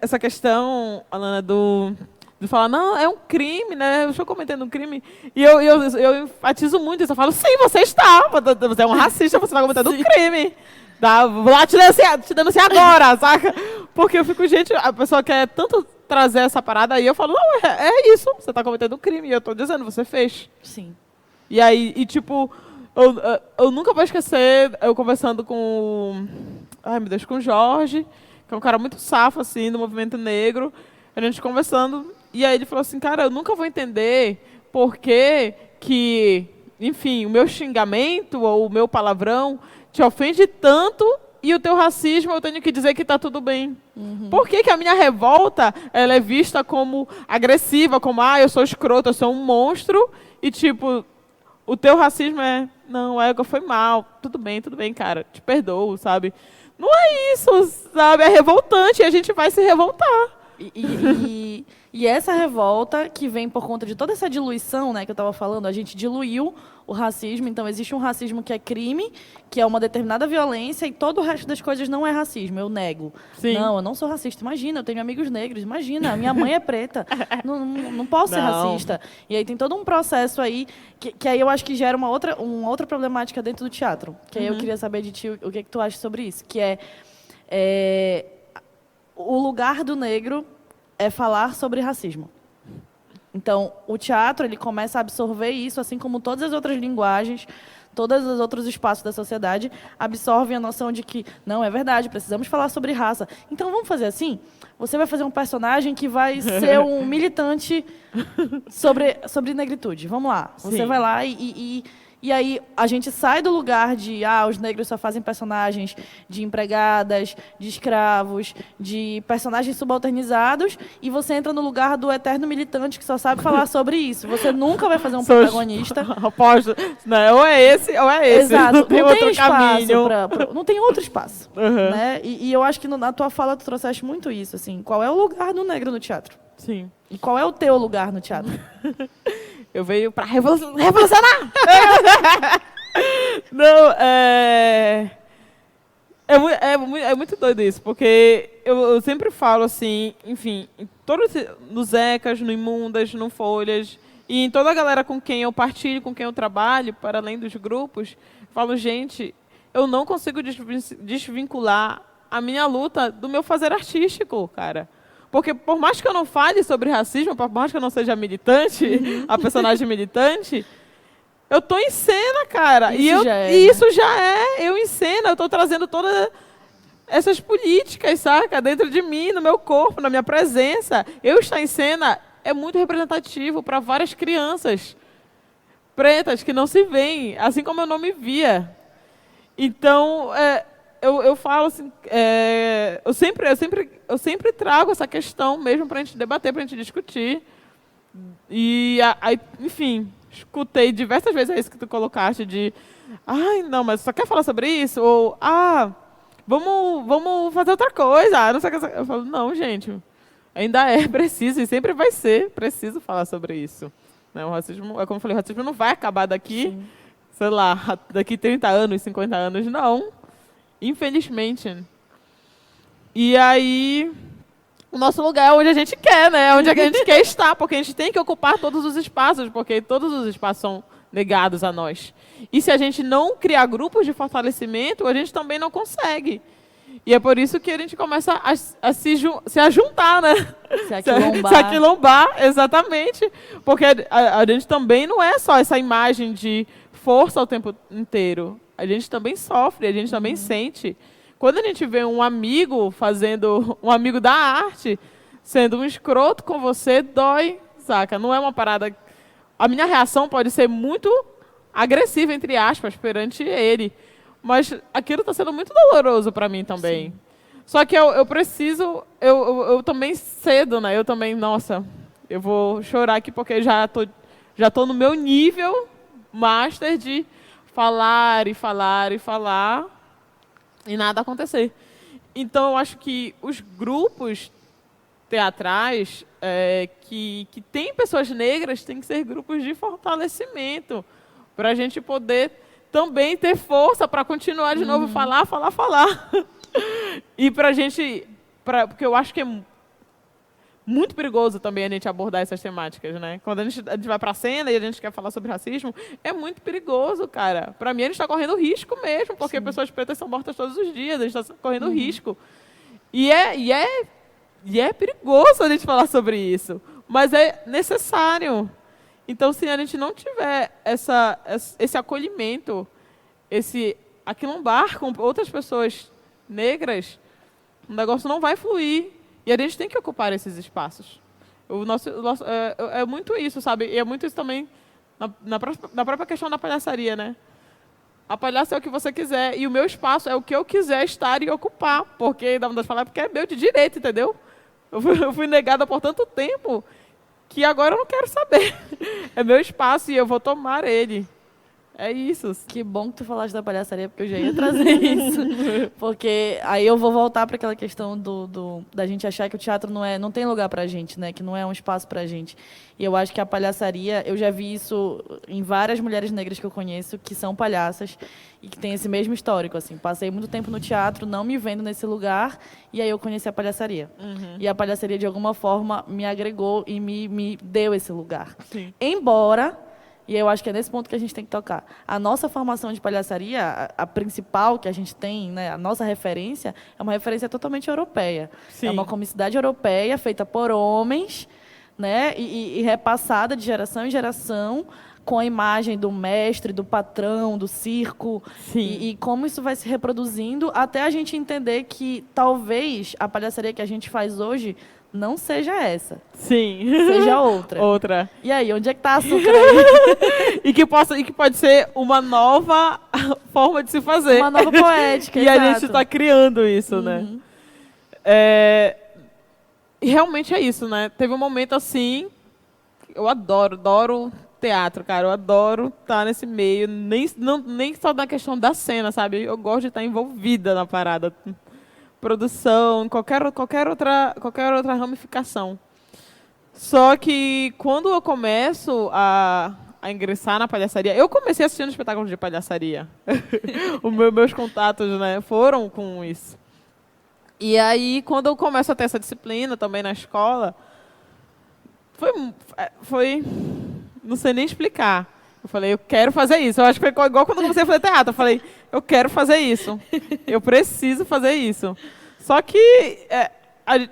essa questão, Alana, de falar, não, é um crime, né? Eu estou cometendo um crime. E eu enfatizo muito isso. Eu falo, sim, você está. Você é um racista, você está cometendo um crime. Tá? Vou lá te denunciar agora, saca? Porque eu fico, gente, a pessoa quer tanto trazer essa parada aí, eu falo, não, é isso. Você está cometendo um crime. E eu estou dizendo, você fez. Sim. E aí, tipo... Eu nunca vou esquecer eu conversando com o Jorge, que é um cara muito safo, assim, do movimento negro. A gente conversando, e aí ele falou assim, cara, eu nunca vou entender por que, enfim, o meu xingamento ou o meu palavrão te ofende tanto e o teu racismo eu tenho que dizer que tá tudo bem. Por que a minha revolta ela é vista como agressiva, como, eu sou escroto, eu sou um monstro, e tipo... O teu racismo não, ego foi mal, tudo bem, cara, te perdoo, sabe? Não é isso, sabe? É revoltante e a gente vai se revoltar. E essa revolta que vem por conta de toda essa diluição, né, que eu estava falando, a gente diluiu o racismo, então existe um racismo que é crime, que é uma determinada violência, e todo o resto das coisas não é racismo, eu nego. Sim. Não, eu não sou racista, imagina, eu tenho amigos negros, imagina, a minha mãe é preta, não posso ser racista. E aí tem todo um processo aí, que aí eu acho que gera uma outra problemática dentro do teatro, que aí eu queria saber de ti o que tu acha sobre isso, que o lugar do negro é falar sobre racismo. Então, o teatro ele começa a absorver isso, assim como todas as outras linguagens, todos os outros espaços da sociedade absorvem a noção de que, não, é verdade, precisamos falar sobre raça. Então, vamos fazer assim? Você vai fazer um personagem que vai ser um militante sobre negritude. Vamos lá. Você vai lá e E aí a gente sai do lugar de os negros só fazem personagens de empregadas, de escravos, de personagens subalternizados, e você entra no lugar do eterno militante que só sabe falar sobre isso. Você nunca vai fazer um protagonista. Aposto. Não, ou é esse ou é esse. Exato. Não tem outro espaço caminho. não tem outro espaço. Uhum. Né? E eu acho que na tua fala tu trouxeste muito isso. Assim, qual é o lugar do negro no teatro? Sim. E qual é o teu lugar no teatro? Eu venho para revolucionar! Não, é muito doido isso, porque eu sempre falo assim, enfim, nos ECAs, no Imundas, no Folhas, e em toda a galera com quem eu partilho, com quem eu trabalho, para além dos grupos, falo, gente, eu não consigo desvincular a minha luta do meu fazer artístico, cara. Porque por mais que eu não fale sobre racismo, por mais que eu não seja militante, a personagem militante, eu tô em cena, cara. Isso já é. Eu em cena, eu tô trazendo todas essas políticas, saca? Dentro de mim, no meu corpo, na minha presença. Eu estar em cena é muito representativo para várias crianças pretas que não se veem, assim como eu não me via. Então, eu falo assim, eu sempre trago essa questão mesmo para a gente debater, para a gente discutir. E, enfim, escutei diversas vezes isso que tu colocaste de, não, mas só quer falar sobre isso? Ou, vamos fazer outra coisa. Não sei o que. Eu falo, não, gente, ainda é preciso e sempre vai ser preciso falar sobre isso. Né? O racismo, como eu falei, o racismo não vai acabar daqui, sei lá, daqui 30 anos, 50 anos, não. Infelizmente. E aí, o nosso lugar é onde a gente quer, né? Onde a gente quer estar, porque a gente tem que ocupar todos os espaços, porque todos os espaços são negados a nós. E se a gente não criar grupos de fortalecimento, a gente também não consegue. E é por isso que a gente começa a se ajuntar, né? Se aquilombar, exatamente. Porque a gente também não é só essa imagem de força o tempo inteiro. A gente também sofre, a gente também sente. Quando a gente vê um amigo um amigo da arte, sendo um escroto com você, dói, saca? Não é uma parada... A minha reação pode ser muito agressiva, entre aspas, perante ele. Mas aquilo está sendo muito doloroso para mim também. Sim. Só que eu preciso... Eu também cedo, né? Eu também, nossa, eu vou chorar aqui porque já tô no meu nível master de falar e falar e falar e nada acontecer. Então, eu acho que os grupos teatrais que têm pessoas negras têm que ser grupos de fortalecimento para a gente poder também ter força para continuar de novo, falar. E para a gente... porque eu acho que é muito perigoso também a gente abordar essas temáticas, né? Quando a gente vai para a cena e a gente quer falar sobre racismo, é muito perigoso, cara. Para mim, a gente está correndo risco mesmo, porque Sim. pessoas pretas são mortas todos os dias, a gente está correndo risco. E é perigoso a gente falar sobre isso, mas é necessário. Então, se a gente não tiver esse acolhimento, esse aquilombar com outras pessoas negras, o negócio não vai fluir. E a gente tem que ocupar esses espaços. É muito isso, sabe? E é muito isso também na própria questão da palhaçaria, né? A palhaça é o que você quiser. E o meu espaço é o que eu quiser estar e ocupar. Porque, dá vontade de falar, porque é meu de direito, entendeu? Eu fui negada por tanto tempo que agora eu não quero saber. É meu espaço e eu vou tomar ele. É isso. Que bom que tu falaste da palhaçaria, porque eu já ia trazer isso. Porque aí eu vou voltar para aquela questão da gente achar que o teatro não tem lugar pra gente, né? Que não é um espaço pra gente. E eu acho que a palhaçaria, eu já vi isso em várias mulheres negras que eu conheço, que são palhaças e que têm esse mesmo histórico, assim. Passei muito tempo no teatro, não me vendo nesse lugar, e aí eu conheci a palhaçaria. E a palhaçaria, de alguma forma, me agregou e me deu esse lugar. Sim. Embora... E eu acho que é nesse ponto que a gente tem que tocar. A nossa formação de palhaçaria, a principal que a gente tem, né, a nossa referência, é uma referência totalmente europeia. Sim. É uma comicidade europeia feita por homens, né, e repassada de geração em geração com a imagem do mestre, do patrão, do circo. E como isso vai se reproduzindo até a gente entender que talvez a palhaçaria que a gente faz hoje não seja essa. Sim. Seja outra. Outra. E aí, onde é que tá a açúcar aí? E que pode ser uma nova forma de se fazer. Uma nova poética, E exato. a gente está criando isso, né? E realmente é isso, né? Teve um momento assim, eu adoro teatro, cara. Eu adoro estar nesse meio, nem só da questão da cena, sabe? Eu gosto de estar envolvida na parada. Produção, qualquer outra ramificação. Só que quando eu começo a ingressar na palhaçaria, eu comecei assistindo espetáculos de palhaçaria. Meus contatos, né, foram com isso. E aí, quando eu começo a ter essa disciplina também na escola, foi não sei nem explicar. Eu falei, eu quero fazer isso. Eu acho que foi igual quando eu comecei a fazer teatro. Eu falei, eu quero fazer isso. Eu preciso fazer isso. Só que,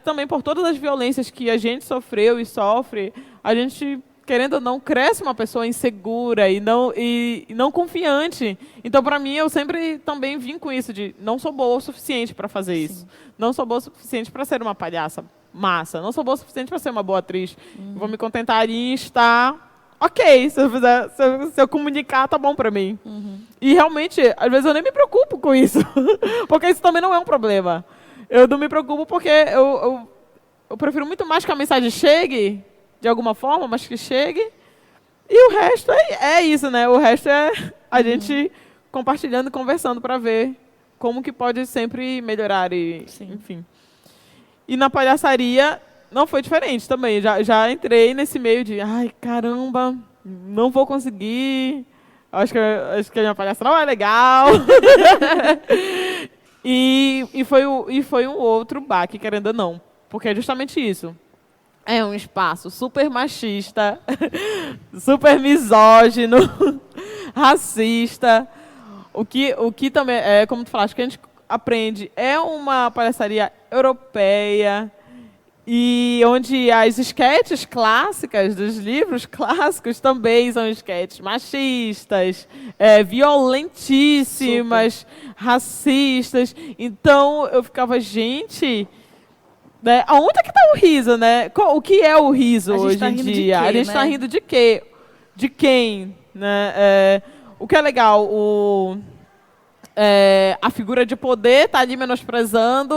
também por todas as violências que a gente sofreu e sofre, a gente, querendo ou não, cresce uma pessoa insegura e não confiante. Então, para mim, eu sempre também vim com isso de não sou boa o suficiente para fazer isso. Não sou boa o suficiente para ser uma palhaça massa. Não sou boa o suficiente para ser uma boa atriz. Vou me contentar em estar... Ok, se eu comunicar, tá bom pra mim. E realmente, às vezes eu nem me preocupo com isso. Porque isso também não é um problema. Eu não me preocupo porque eu prefiro muito mais que a mensagem chegue, de alguma forma, mas que chegue. E o resto é isso, né? O resto é a gente compartilhando e conversando pra ver como que pode sempre melhorar e, enfim. E na palhaçaria... não foi diferente também. Já entrei nesse meio de, ai, caramba, não vou conseguir. Acho que a minha palhaça não é legal. e foi um outro baque, querendo ou não. Porque é justamente isso. É um espaço super machista, super misógino, racista. O que também, como tu falaste, que a gente aprende, é uma palhaçaria europeia, e onde as esquetes clássicas dos livros clássicos também são esquetes machistas, violentíssimas, racistas. Então, eu ficava, gente... né, aonde é que está o riso, né? O que é o riso hoje em dia? A gente está rindo de quê? De quem? Né? O que é legal, a figura de poder está ali menosprezando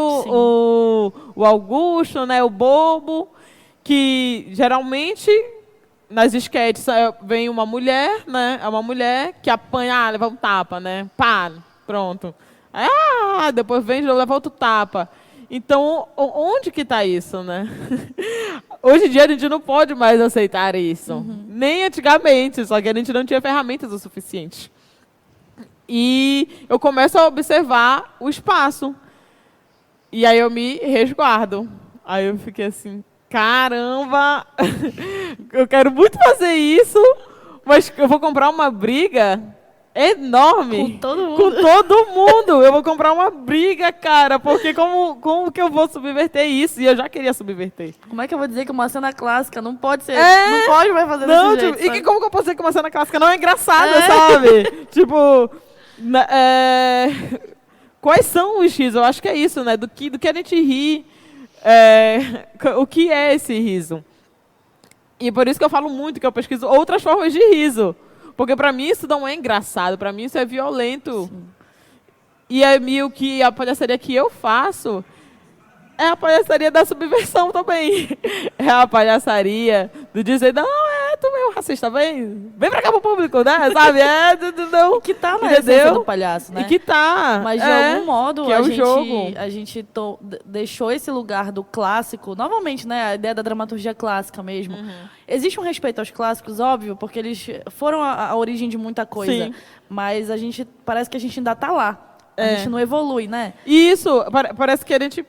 o Augusto, né, o bobo, que geralmente nas esquetes vem uma mulher, né, uma mulher que apanha, leva um tapa, né, pá, pronto. Depois vem e leva outro tapa. Então, onde que está isso, né? Hoje em dia a gente não pode mais aceitar isso. Nem antigamente, só que a gente não tinha ferramentas o suficiente. E eu começo a observar o espaço. E aí eu me resguardo. Aí eu fiquei assim, caramba, eu quero muito fazer isso, mas eu vou comprar uma briga enorme. Com todo mundo. Com todo mundo. Eu vou comprar uma briga, cara, porque como que eu vou subverter isso? E eu já queria subverter. Como é que eu vou dizer que uma cena clássica não pode ser... não pode mais fazer desse jeito, e como que eu posso dizer que uma cena clássica não é engraçada, sabe? Tipo... quais são os risos? Eu acho que é isso, né? Do que a gente ri. O que é esse riso? E por isso que eu falo muito que eu pesquiso outras formas de riso. Porque para mim isso não é engraçado, para mim isso é violento. Sim. E a palhaçaria que eu faço é a palhaçaria da subversão também. É a palhaçaria do dizer, não, tu é um racista, vem pra cá pro público, né? Sabe? Não. Que tá na essência do palhaço, né? E que tá. Mas de algum modo a gente deixou esse lugar do clássico, novamente, né? A ideia da dramaturgia clássica mesmo. Existe um respeito aos clássicos, óbvio, porque eles foram a origem de muita coisa. Sim. Mas parece que a gente ainda tá lá. A gente não evolui, né? Isso, parece que a gente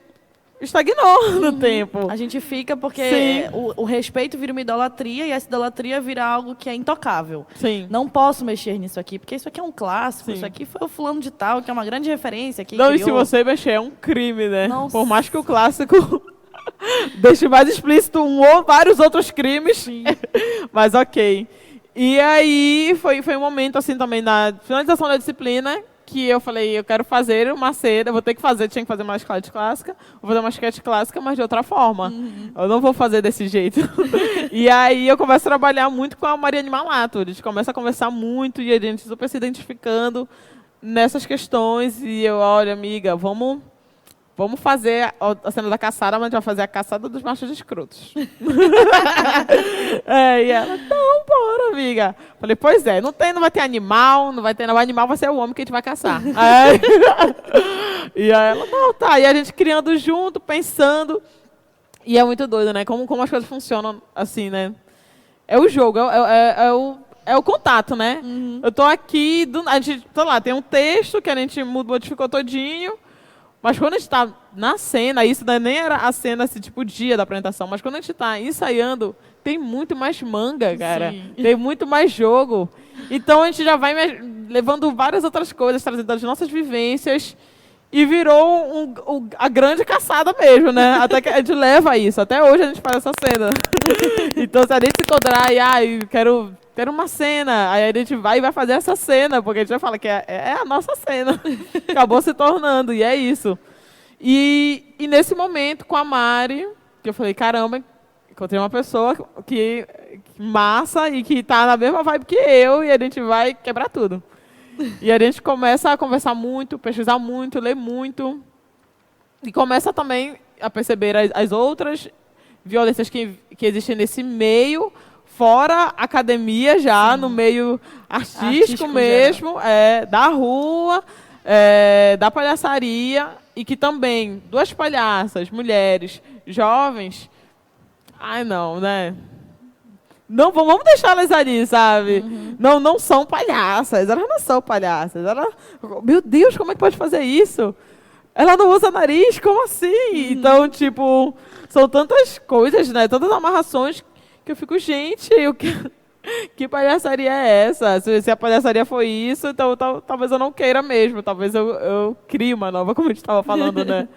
estagnou no tempo. A gente fica porque o respeito vira uma idolatria e essa idolatria vira algo que é intocável. Sim. Não posso mexer nisso aqui, porque isso aqui é um clássico, isso aqui foi o fulano de tal, que é uma grande referência. Que não, criou. E se você mexer, é um crime, né? Nossa. Por mais que o clássico deixe mais explícito ou vários outros crimes. Sim. Mas ok. E aí foi um momento assim também na finalização da disciplina que eu falei, eu quero fazer uma cena, eu vou ter que fazer, tinha que fazer uma sketch clássica, vou fazer uma sketch clássica, mas de outra forma. Eu não vou fazer desse jeito. E aí eu começo a trabalhar muito com a Mariane Malato. A gente começa a conversar muito e a gente super se identificando nessas questões. E eu, olha, amiga, vamos fazer a cena da caçada, mas a gente vai fazer a caçada dos machos escrotos. E ela, não, bora, amiga. Falei, pois é, não vai ter animal, não vai ter animal, vai ser o homem que a gente vai caçar. E aí ela, não, tá. E a gente criando junto, pensando. E é muito doido, né? Como as coisas funcionam assim, né? É o jogo, é o contato, né? Eu tô aqui, a gente, sei lá, tem um texto que a gente modificou todinho. Mas quando a gente está na cena, isso nem era a cena, assim, tipo, o dia da apresentação, mas quando a gente está ensaiando, tem muito mais manga, cara. Sim. Tem muito mais jogo. Então a gente já vai levando várias outras coisas, trazendo as nossas vivências, e virou a grande caçada mesmo, né? Até que a gente leva isso. Até hoje a gente faz essa cena. Então se a gente se encontrar e quero uma cena, aí a gente vai fazer essa cena, porque a gente vai falar que é a nossa cena. Acabou se tornando, e é isso. E nesse momento, com a Mari, que eu falei, caramba, encontrei uma pessoa que massa e que tá na mesma vibe que eu, e a gente vai quebrar tudo. E a gente começa a conversar muito, pesquisar muito, ler muito, e começa também a perceber as outras violências que existem nesse meio, fora academia já, no meio artístico mesmo, da rua, da palhaçaria, e que também duas palhaças, mulheres, jovens, ai não, né? Não, vamos deixar elas ali, sabe? Não são palhaças, elas não são palhaças. Meu Deus, como é que pode fazer isso? Ela não usa nariz, como assim? Então, tipo, são tantas coisas, né? Tantas amarrações que eu fico, gente, que palhaçaria é essa? Se a palhaçaria foi isso, então talvez eu não queira mesmo. Talvez eu crie uma nova, como a gente estava falando, né?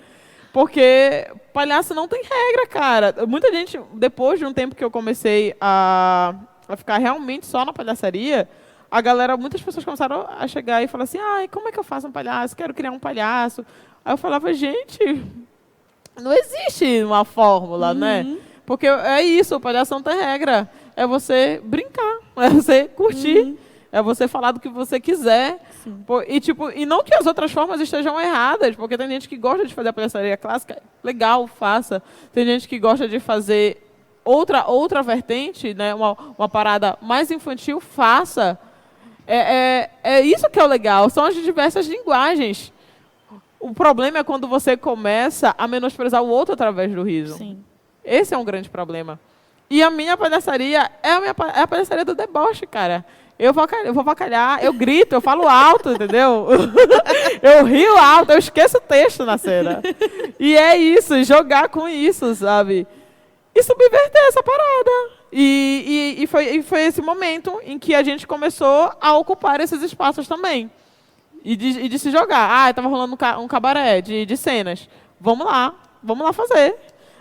Porque palhaço não tem regra, cara. Muita gente, depois de um tempo que eu comecei a ficar realmente só na palhaçaria, muitas pessoas começaram a chegar e falar assim, ai, como é que eu faço um palhaço? Quero criar um palhaço. Aí eu falava, gente, não existe uma fórmula, né? Porque é isso, o palhaço não tem regra. É você brincar, é você curtir, é você falar do que você quiser. E não que as outras formas estejam erradas, porque tem gente que gosta de fazer a palhaçaria clássica, legal, faça. Tem gente que gosta de fazer outra vertente, né, uma parada mais infantil, faça. É isso que é o legal, são as diversas linguagens. O problema é quando você começa a menosprezar o outro através do riso. Sim. Esse é um grande problema. E a minha palhaçaria é a palhaçaria do deboche, cara. Eu vou avacalhar, eu grito, eu falo alto, entendeu? Eu rio alto, eu esqueço o texto na cena. E é isso, jogar com isso, sabe? E subverter essa parada. E foi esse momento em que a gente começou a ocupar esses espaços também. E de se jogar. Estava rolando um cabaré de cenas. Vamos lá fazer.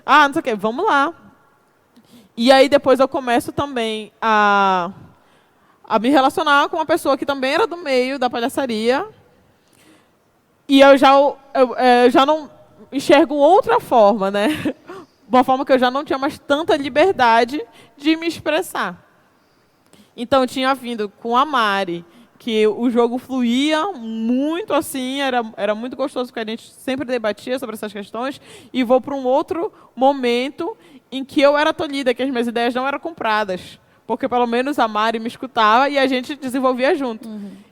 Não sei o quê, vamos lá. E aí depois eu começo também a me relacionar com uma pessoa que também era do meio da palhaçaria. E eu já não enxergo outra forma, né? Uma forma que eu já não tinha mais tanta liberdade de me expressar. Então eu tinha vindo com a Mari, que o jogo fluía muito assim, era muito gostoso, porque a gente sempre debatia sobre essas questões, e vou para um outro momento em que eu era tolhida, que as minhas ideias não eram compradas, porque pelo menos a Mari me escutava e a gente desenvolvia junto.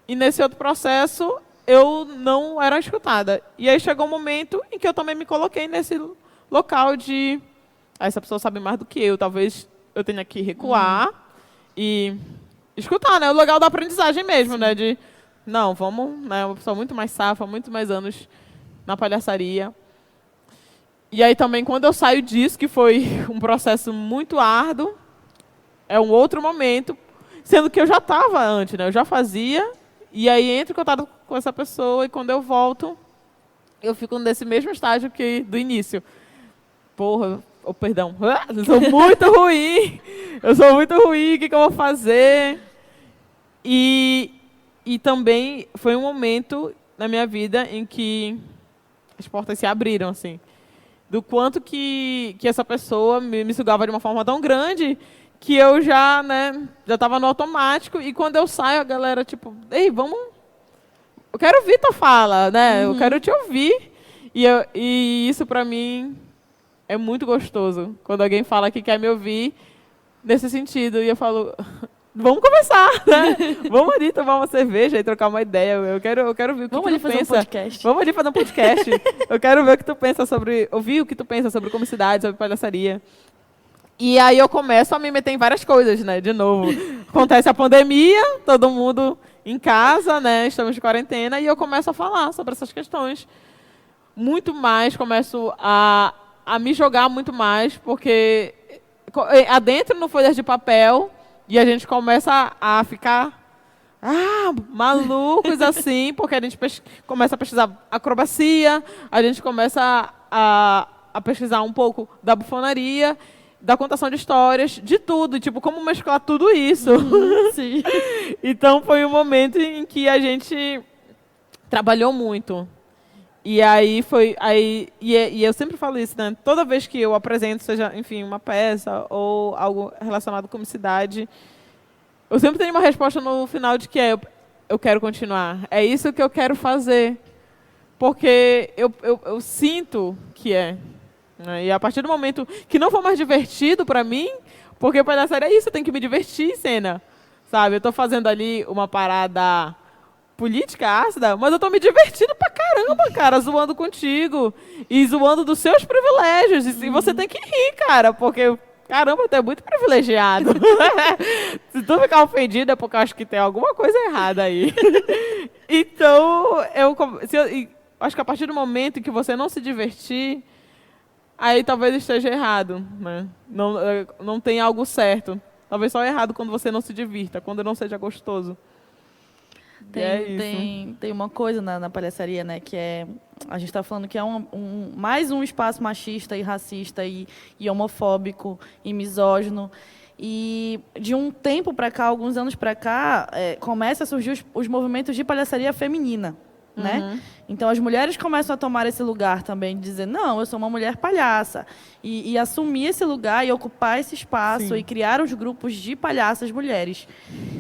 E nesse outro processo, eu não era escutada. E aí chegou um momento em que eu também me coloquei nesse local de... essa pessoa sabe mais do que eu, talvez eu tenha que recuar e... escutar, né? O legal da aprendizagem mesmo, né? De, não, vamos, né? Uma pessoa muito mais safa, muito mais anos na palhaçaria. E aí também, quando eu saio disso, que foi um processo muito árduo, é um outro momento, sendo que eu já estava antes, né? Eu já fazia, e aí entro em contato com essa pessoa, e quando eu volto, eu fico nesse mesmo estágio que do início. Porra, perdão, eu sou muito ruim, o que eu vou fazer? E também foi um momento na minha vida em que as portas se abriram, assim. Do quanto que essa pessoa me sugava de uma forma tão grande que eu já, né, já estava no automático. E quando eu saio, a galera, tipo, ei, vamos... Eu quero ouvir tua fala, né? Eu quero te ouvir. E isso, pra mim, é muito gostoso. Quando alguém fala que quer me ouvir nesse sentido. E eu falo... Vamos conversar, né? Vamos ali tomar uma cerveja e trocar uma ideia. Eu quero ouvir o que tu pensa. Vamos ali fazer um podcast. Vamos ali fazer um podcast. Eu quero ver o que tu pensa sobre... Ouvir o que tu pensa sobre comicidade, sobre palhaçaria. E aí eu começo a me meter em várias coisas, né? De novo. Acontece a pandemia, todo mundo em casa, né? Estamos de quarentena. E eu começo a falar sobre essas questões. Muito mais, começo a me jogar muito mais, porque adentro no folhas de papel... E a gente começa a ficar malucos assim, porque a gente começa a pesquisar acrobacia, a gente começa a pesquisar um pouco da bufonaria, da contação de histórias, de tudo, tipo, como mesclar tudo isso. Sim. Então foi um momento em que a gente trabalhou muito. E aí e eu sempre falo isso, né? Toda vez que eu apresento, seja, enfim, uma peça ou algo relacionado com comicidade, eu sempre tenho uma resposta no final de que eu quero continuar. É isso que eu quero fazer. Porque eu sinto que é. Né? E a partir do momento que não for mais divertido para mim, porque palhaçaria é isso, eu tenho que me divertir em cena. Sabe? Eu estou fazendo ali uma parada política ácida, mas eu tô me divertindo pra caramba, cara, zoando contigo e zoando dos seus privilégios. E você tem que rir, cara, porque, caramba, tu é muito privilegiado. Se tu ficar ofendido é porque eu acho que tem alguma coisa errada aí. Então, acho que a partir do momento em que você não se divertir, aí talvez esteja errado, né? Não tem algo certo. Talvez só errado quando você não se divirta, quando não seja gostoso. Tem uma coisa na palhaçaria, né, que é... A gente está falando que é mais um espaço machista e racista e homofóbico e misógino. E de um tempo para cá, alguns anos para cá, começa a surgir os movimentos de palhaçaria feminina. Né? Então as mulheres começam a tomar esse lugar também, de dizer, não, eu sou uma mulher palhaça, e assumir esse lugar e ocupar esse espaço. Sim. E criar os grupos de palhaças mulheres.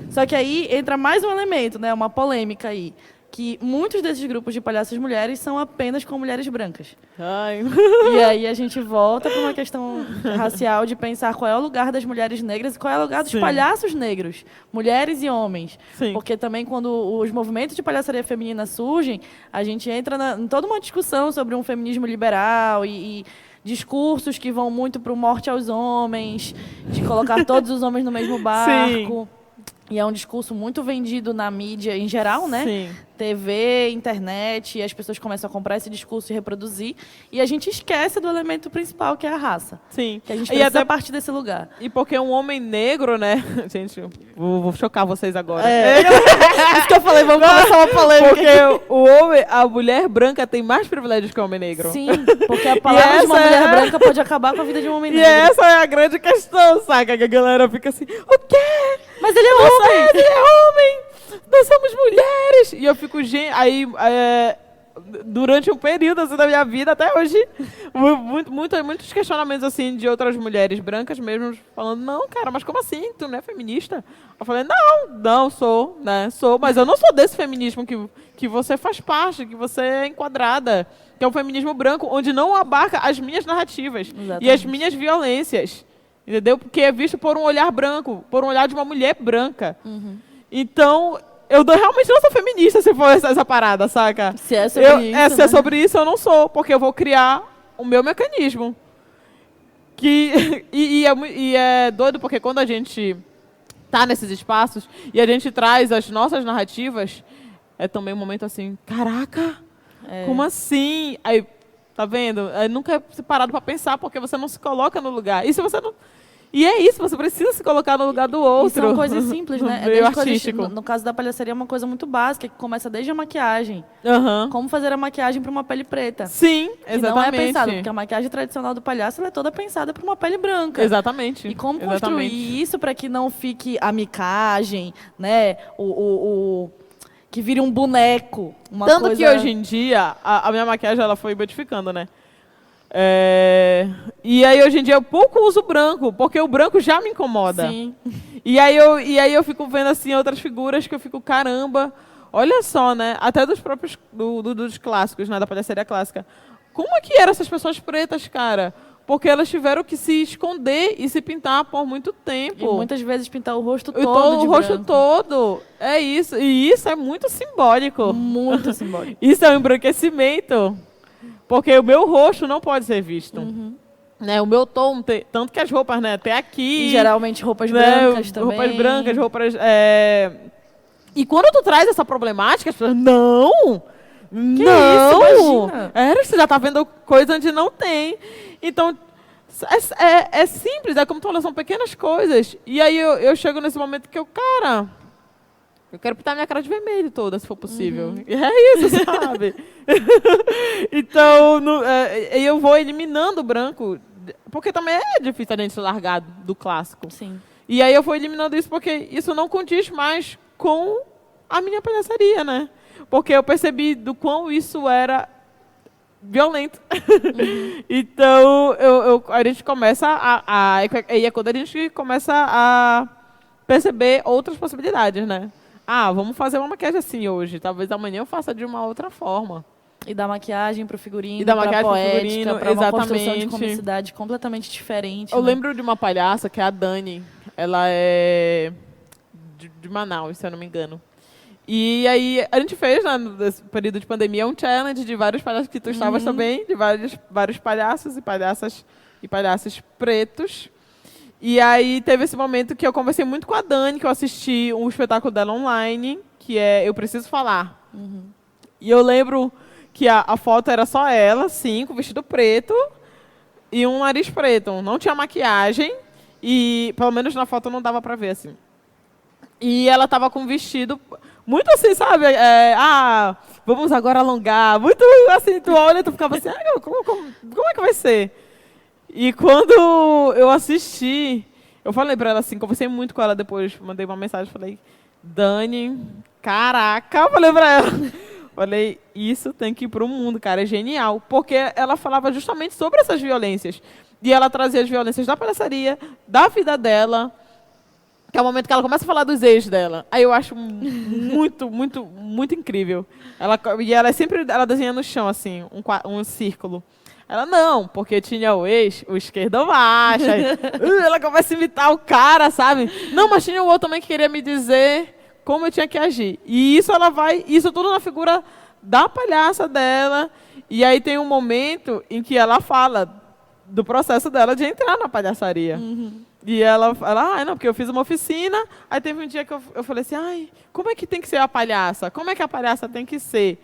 Só que aí entra mais um elemento, né, uma polêmica aí, que muitos desses grupos de palhaças mulheres são apenas com mulheres brancas. Ai. E aí a gente volta para uma questão racial de pensar qual é o lugar das mulheres negras e qual é o lugar dos palhaços negros, mulheres e homens. Sim. Porque também quando os movimentos de palhaçaria feminina surgem, a gente entra em toda uma discussão sobre um feminismo liberal e discursos que vão muito para o morte aos homens, de colocar todos os homens no mesmo barco. Sim. E é um discurso muito vendido na mídia em geral, né? Sim. TV, internet, e as pessoas começam a comprar esse discurso e reproduzir. E a gente esquece do elemento principal, que é a raça. Sim. Que a gente precisa partir desse lugar. E porque um homem negro, né? Gente, vou chocar vocês agora. Isso que eu falei, vamos começar uma polêmica. Porque a mulher branca tem mais privilégios que o homem negro. Sim, porque a palavra de uma mulher branca pode acabar com a vida de um homem negro. E essa é a grande questão, saca? Que a galera fica assim, o quê? Mas ele é homem! Ele é homem! Nós somos mulheres! E eu fico, aí, durante um período assim, da minha vida, até hoje, muitos questionamentos assim, de outras mulheres brancas mesmo, falando, não, cara, mas como assim? Tu não é feminista? Eu falei, não sou, né? Sou, mas eu não sou desse feminismo que você faz parte, que você é enquadrada, que é um feminismo branco, onde não abarca as minhas narrativas. Exatamente. E as minhas violências. Entendeu? Porque é visto por um olhar branco, por um olhar de uma mulher branca. Então, eu realmente não sou feminista se for essa parada, saca? Se é sobre isso, se é sobre isso, eu não sou, porque eu vou criar o meu mecanismo. E é doido, porque quando a gente tá nesses espaços e a gente traz as nossas narrativas, é também um momento assim, caraca, como assim? Aí, tá vendo? Nunca é separado para pensar, porque você não se coloca no lugar. E se você não... E é isso, você precisa se colocar no lugar do outro. E são coisas simples, né? Meio artístico. No caso da palhaçaria, é uma coisa muito básica, que começa desde a maquiagem. Como fazer a maquiagem para uma pele preta. Sim, exatamente. Que não é pensado, porque a maquiagem tradicional do palhaço ela é toda pensada para uma pele branca. Exatamente. E como construir isso para que não fique a micagem, né? que vire um boneco, uma Tanto coisa... que hoje em dia, a minha maquiagem ela foi modificando, né? E aí hoje em dia eu pouco uso branco, porque o branco já me incomoda. Sim. E aí eu fico vendo assim outras figuras que eu fico, caramba, olha só, né? Até dos próprios dos clássicos, né? Da palhaçaria clássica. Como é que eram essas pessoas pretas, cara? Porque elas tiveram que se esconder e se pintar por muito tempo. E muitas vezes pintar o rosto E todo de o rosto branco. todo. É isso. E isso é muito simbólico. Muito simbólico. Isso é um embranquecimento. Porque o meu rosto não pode ser visto. Né? O meu tom, tanto que as roupas, né? Até aqui. E geralmente roupas né? brancas também. Roupas brancas, roupas... E quando tu traz essa problemática, as pessoas... Não! Não! Isso, imagina. Você já tá vendo coisa onde não tem. Então, é simples. É como tu falou, são pequenas coisas. E aí eu chego nesse momento que cara... Eu quero pintar minha cara de vermelho toda, se for possível. E é isso, sabe? Então, eu vou eliminando o branco, porque também é difícil a gente se largar do clássico. Sim. E aí eu vou eliminando isso porque isso não condiz mais com a minha palhaçaria, né? Porque eu percebi do quão isso era violento. Então, a gente começa e é quando a gente começa a perceber outras possibilidades, né? Vamos fazer uma maquiagem assim hoje. Talvez amanhã eu faça de uma outra forma. E da maquiagem pro figurino, E da pra maquiagem pro poética, figurino, pra uma construção de exatamente. comicidade completamente diferente. Eu né? lembro de uma palhaça, que é a Dani. Ela é de Manaus, se eu não me engano. E aí, a gente fez, né, nesse período de pandemia, um challenge de vários palhaços que tu estavas também, de vários palhaços e palhaças e palhaços pretos. E aí, teve esse momento que eu conversei muito com a Dani, que eu assisti um espetáculo dela online, que é Eu Preciso Falar. E eu lembro que a foto era só ela, assim, com vestido preto e um nariz preto. Não tinha maquiagem e, pelo menos na foto, não dava pra ver, assim. E ela tava com um vestido muito assim, sabe? Vamos agora alongar. Muito assim, tu olha e tu ficava assim, como é que vai ser? E quando eu assisti, eu falei pra ela assim, conversei muito com ela depois, mandei uma mensagem, falei, Dani, caraca, eu falei pra ela. Falei, isso tem que ir pro mundo, cara, é genial. Porque ela falava justamente sobre essas violências. E ela trazia as violências da palhaçaria, da vida dela, que é o momento que ela começa a falar dos ex dela. Aí eu acho muito, muito, muito incrível. Ela desenha no chão, assim, um círculo. Ela, não, porque tinha o ex, o esquerdo macho. Ela começa a imitar o cara, sabe? Não, mas tinha o outro também que queria me dizer como eu tinha que agir. E isso tudo na figura da palhaça dela. E aí tem um momento em que ela fala do processo dela de entrar na palhaçaria. E ela não, porque eu fiz uma oficina, aí teve um dia que eu falei assim, como é que tem que ser a palhaça? Como é que a palhaça tem que ser?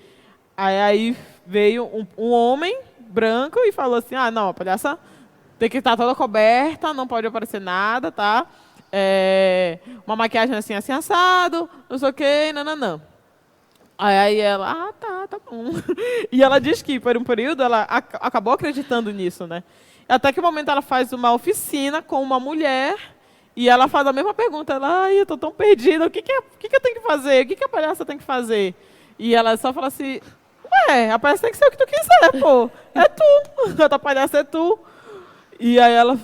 Aí veio um homem branco e falou assim, não, a palhaça tem que estar toda coberta, não pode aparecer nada, tá? Uma maquiagem assim, assim, assado, não sei o quê, não. Aí ela, tá bom. E ela diz que, por um período, ela acabou acreditando nisso, né? Até que o momento ela faz uma oficina com uma mulher e ela faz a mesma pergunta. Ela, eu tô tão perdida, o que eu tenho que fazer? O que a palhaça tem que fazer? E ela só fala assim, a palhaça tem que ser o que tu quiser, pô. É tu. A tua palhaça é tu. E aí ela,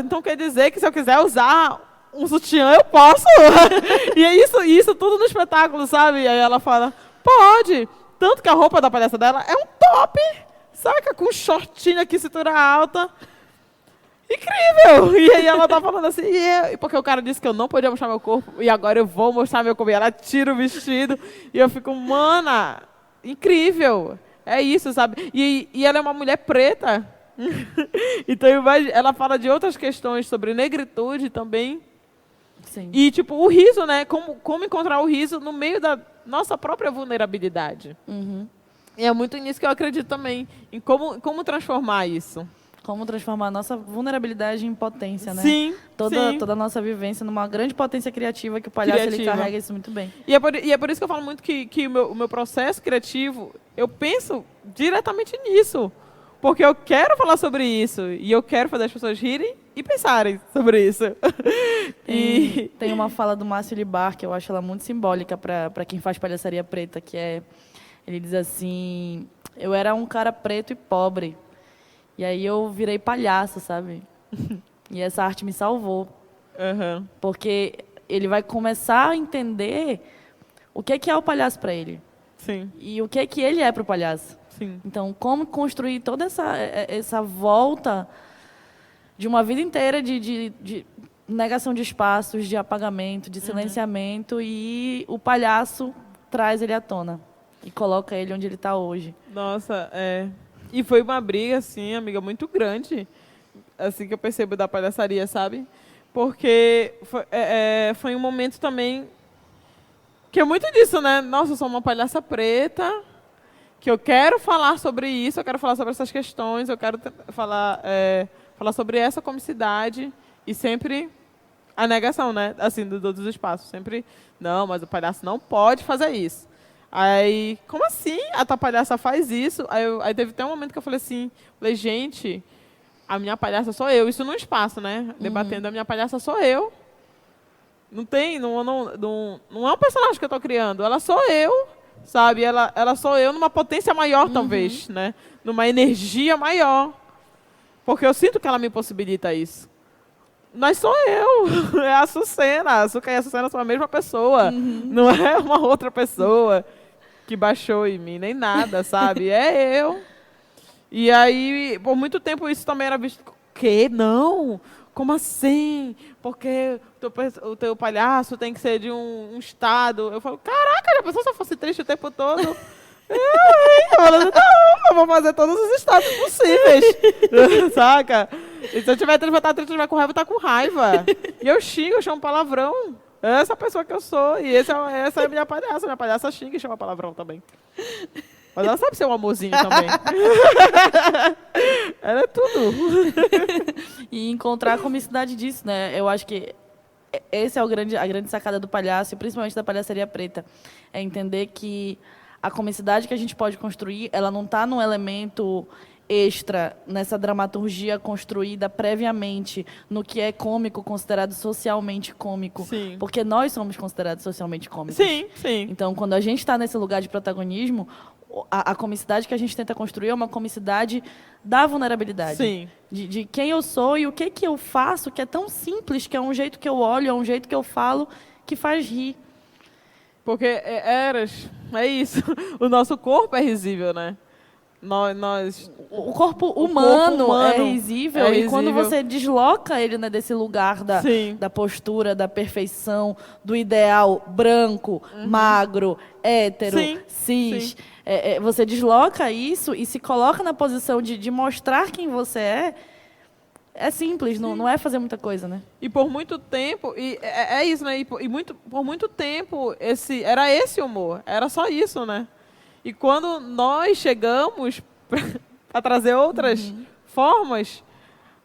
então quer dizer que se eu quiser usar um sutiã, eu posso? E é isso tudo no espetáculo, sabe? E aí ela fala, pode. Tanto que a roupa da palhaça dela é um top, saca? Com shortinho aqui, cintura alta. Incrível! E aí ela tá falando assim, porque o cara disse que eu não podia mostrar meu corpo, e agora eu vou mostrar meu corpo. E ela tira o vestido, e eu fico, mana, incrível! É isso, sabe? E ela é uma mulher preta. Então ela fala de outras questões sobre negritude também. Sim. E tipo, o riso, né? Como encontrar o riso no meio da nossa própria vulnerabilidade. E é muito nisso que eu acredito também, em como transformar isso. Como transformar a nossa vulnerabilidade em potência, né? Sim, Toda a nossa vivência numa grande potência criativa que o palhaço ele carrega isso muito bem. E é por isso que eu falo muito que o meu processo criativo, eu penso diretamente nisso. Porque eu quero falar sobre isso. E eu quero fazer as pessoas rirem e pensarem sobre isso. Tem uma fala do Márcio Libar, que eu acho ela muito simbólica para quem faz palhaçaria preta, que é... Ele diz assim... Eu era um cara preto e pobre. E aí eu virei palhaço, sabe? E essa arte me salvou. Uhum. Porque ele vai começar a entender o que é o palhaço para ele. Sim. E o que ele é para o palhaço. Sim. Então, como construir toda essa volta de uma vida inteira de negação de espaços, de apagamento, de silenciamento, e o palhaço traz ele à tona e coloca ele onde ele está hoje. Nossa, E foi uma briga, assim, amiga, muito grande, assim, que eu percebo da palhaçaria, sabe? Porque foi um momento também que é muito disso, né? Nossa, eu sou uma palhaça preta, que eu quero falar sobre isso, eu quero falar sobre essas questões, eu quero falar sobre essa comicidade, e sempre a negação, né? Assim, dos espaços. Sempre, não, mas o palhaço não pode fazer isso. Aí, como assim? A tua palhaça faz isso? Aí teve até um momento que eu falei assim, gente, a minha palhaça sou eu. Isso num espaço, né? Debatendo, a minha palhaça sou eu. Não é um personagem que eu estou criando, ela sou eu, sabe? Ela sou eu numa potência maior, talvez, né? Numa energia maior. Porque eu sinto que ela me possibilita isso. Mas sou eu, é a Sucena. A Açúcar e a Sucena são a mesma pessoa. Não é uma outra pessoa que baixou em mim, nem nada, sabe? É eu. E aí, por muito tempo, isso também era visto... Quê? Não? Como assim? Porque o teu palhaço tem que ser de um estado. Eu falo, caraca, já pensou se eu fosse triste o tempo todo? Eu vou fazer todos os estados possíveis. Saca? E se eu tiver triste, eu vou triste, tiver com raiva, tá com raiva. E eu xingo, eu chamo palavrão. É essa pessoa que eu sou. E essa é a minha palhaça. Minha palhaça xinga e chama palavrão também. Mas ela sabe ser um amorzinho também. Ela é tudo. E encontrar a comicidade disso, né? Eu acho que esse é a grande sacada do palhaço, e principalmente da palhaçaria preta. É entender que a comicidade que a gente pode construir, ela não está num elemento extra, nessa dramaturgia construída previamente, no que é cômico, considerado socialmente cômico. Sim. Porque nós somos considerados socialmente cômicos. Sim, sim. Então, quando a gente está nesse lugar de protagonismo, a comicidade que a gente tenta construir é uma comicidade da vulnerabilidade. Sim. De quem eu sou e o que eu faço, que é tão simples, que é um jeito que eu olho, é um jeito que eu falo, que faz rir. Porque é isso. O nosso corpo é risível, né? O corpo humano é risível, é e quando risível. você desloca ele, né, desse lugar da postura, da perfeição, do ideal branco, magro, hétero, Sim. cis, você desloca isso e se coloca na posição de mostrar quem você é simples, não é fazer muita coisa, né? E por muito tempo, é isso, né? Por muito tempo, era esse humor, era só isso, né? E quando nós chegamos para trazer outras formas,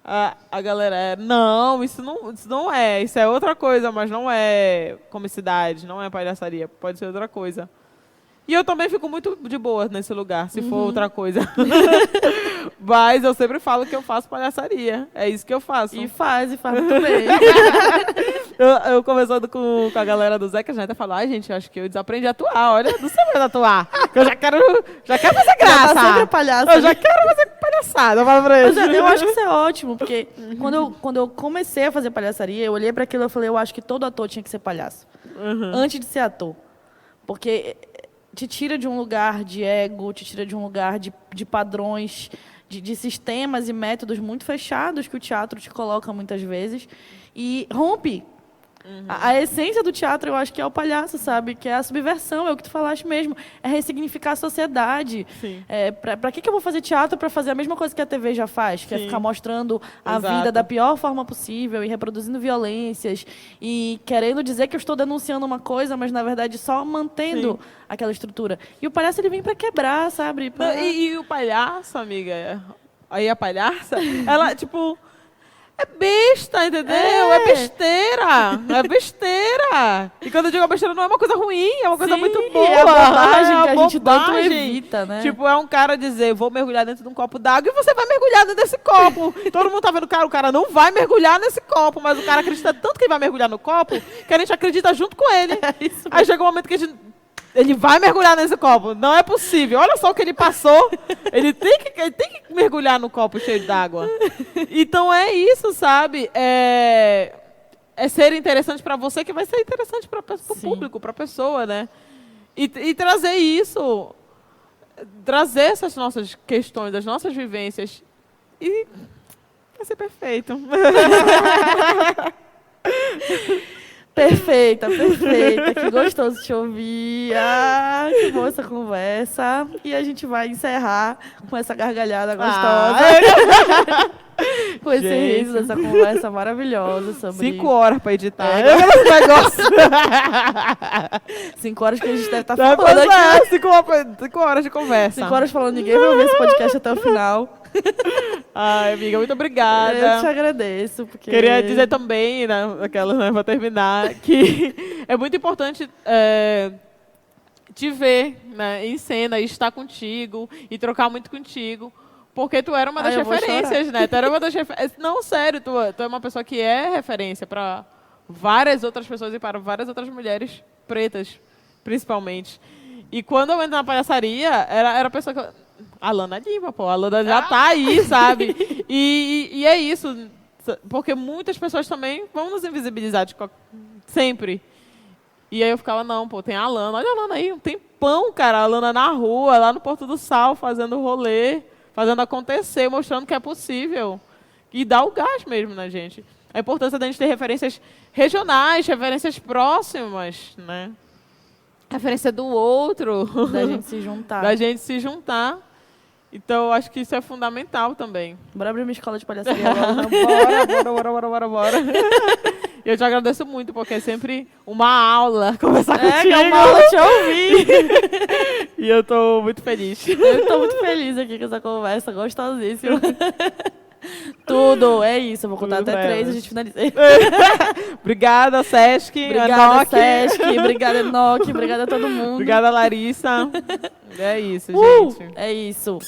a galera não, isso não é, isso é outra coisa, mas não é comicidade, não é palhaçaria, pode ser outra coisa. E eu também fico muito de boa nesse lugar, se for outra coisa. Mas eu sempre falo que eu faço palhaçaria. É isso que eu faço. E faz muito bem. Eu conversando com a galera do Zeca, já até falou, gente, eu acho que eu desaprendi a atuar, olha, não sei mais atuar. Eu já quero fazer graça. Tá sempre palhaço. Eu já quero fazer palhaçada. Eu acho que isso é ótimo, porque quando eu comecei a fazer palhaçaria, eu olhei para aquilo e falei, eu acho que todo ator tinha que ser palhaço. Antes de ser ator. Porque te tira de um lugar de ego, te tira de um lugar de padrões, de sistemas e métodos muito fechados que o teatro te coloca muitas vezes, e rompe. A essência do teatro, eu acho que é o palhaço, sabe? Que é a subversão, é o que tu falaste mesmo. É ressignificar a sociedade. Sim. Pra que eu vou fazer teatro para fazer a mesma coisa que a TV já faz? Que é ficar mostrando a vida da pior forma possível e reproduzindo violências e querendo dizer que eu estou denunciando uma coisa, mas, na verdade, só mantendo aquela estrutura. E o palhaço, ele vem para quebrar, sabe? E o palhaço, amiga, aí a palhaça, ela, tipo... É besta, entendeu? É besteira. É besteira. E quando eu digo besteira, não é uma coisa ruim, é uma coisa Sim, muito boa. é a bobagem É que a gente tanto bobagem. evita, né? Tipo, é um cara dizer, vou mergulhar dentro de um copo d'água e você vai mergulhar dentro desse copo. Todo mundo tá vendo o cara não vai mergulhar nesse copo, mas o cara acredita tanto que ele vai mergulhar no copo que a gente acredita junto com ele. Aí chega um momento que ele vai mergulhar nesse copo. Não é possível. Olha só o que ele passou. Ele tem que mergulhar no copo cheio d'água. Então é isso, sabe? É ser interessante para você que vai ser interessante para o público, para a pessoa, né? E trazer isso, trazer essas nossas questões, as nossas vivências. E vai ser perfeito. Perfeita, perfeita. Que gostoso te ouvir. Ah, que boa essa conversa. E a gente vai encerrar com essa gargalhada gostosa. Com esse riso dessa conversa maravilhosa sobre... 5 horas para editar. Esse negócio. 5 horas que a gente deve estar falando aqui. 5 horas de conversa. 5 horas falando, ninguém vai ouvir esse podcast até o final. Ai, amiga, muito obrigada. Eu te agradeço. Porque... Queria dizer também, né, pra terminar, que é muito importante te ver, né, em cena e estar contigo e trocar muito contigo. Porque tu era uma das referências, né? Tu era uma das referências. Não, sério, tu é uma pessoa que é referência para várias outras pessoas e para várias outras mulheres pretas, principalmente. E quando eu entro na palhaçaria, era a pessoa que... A Lana Lima, pô. A Lana já tá aí, sabe? E é isso. Porque muitas pessoas também vão nos invisibilizar sempre. E aí eu ficava, não, pô, tem a Lana. Olha a Lana aí, um tempão, cara. A Lana na rua, lá no Porto do Sal, fazendo rolê, fazendo acontecer, mostrando que é possível. E dá o gás mesmo na gente. A importância da gente ter referências regionais, referências próximas, né? Referência do outro. Da gente se juntar. Da gente se juntar. Então, eu acho que isso é fundamental também. Bora abrir uma escola de palhaçaria agora. Bora. E eu te agradeço muito, porque é sempre uma aula conversar contigo. É uma aula te ouvir. E eu tô muito feliz. Eu tô muito feliz aqui com essa conversa gostosíssima. Tudo, é isso. Eu vou contar Tudo até 3 bem. a gente finaliza. Obrigada, Sesc. Obrigada, Enoque. Sesc. Obrigada, Enoque. Obrigada a todo mundo. Obrigada, Larissa. É isso, gente. É isso.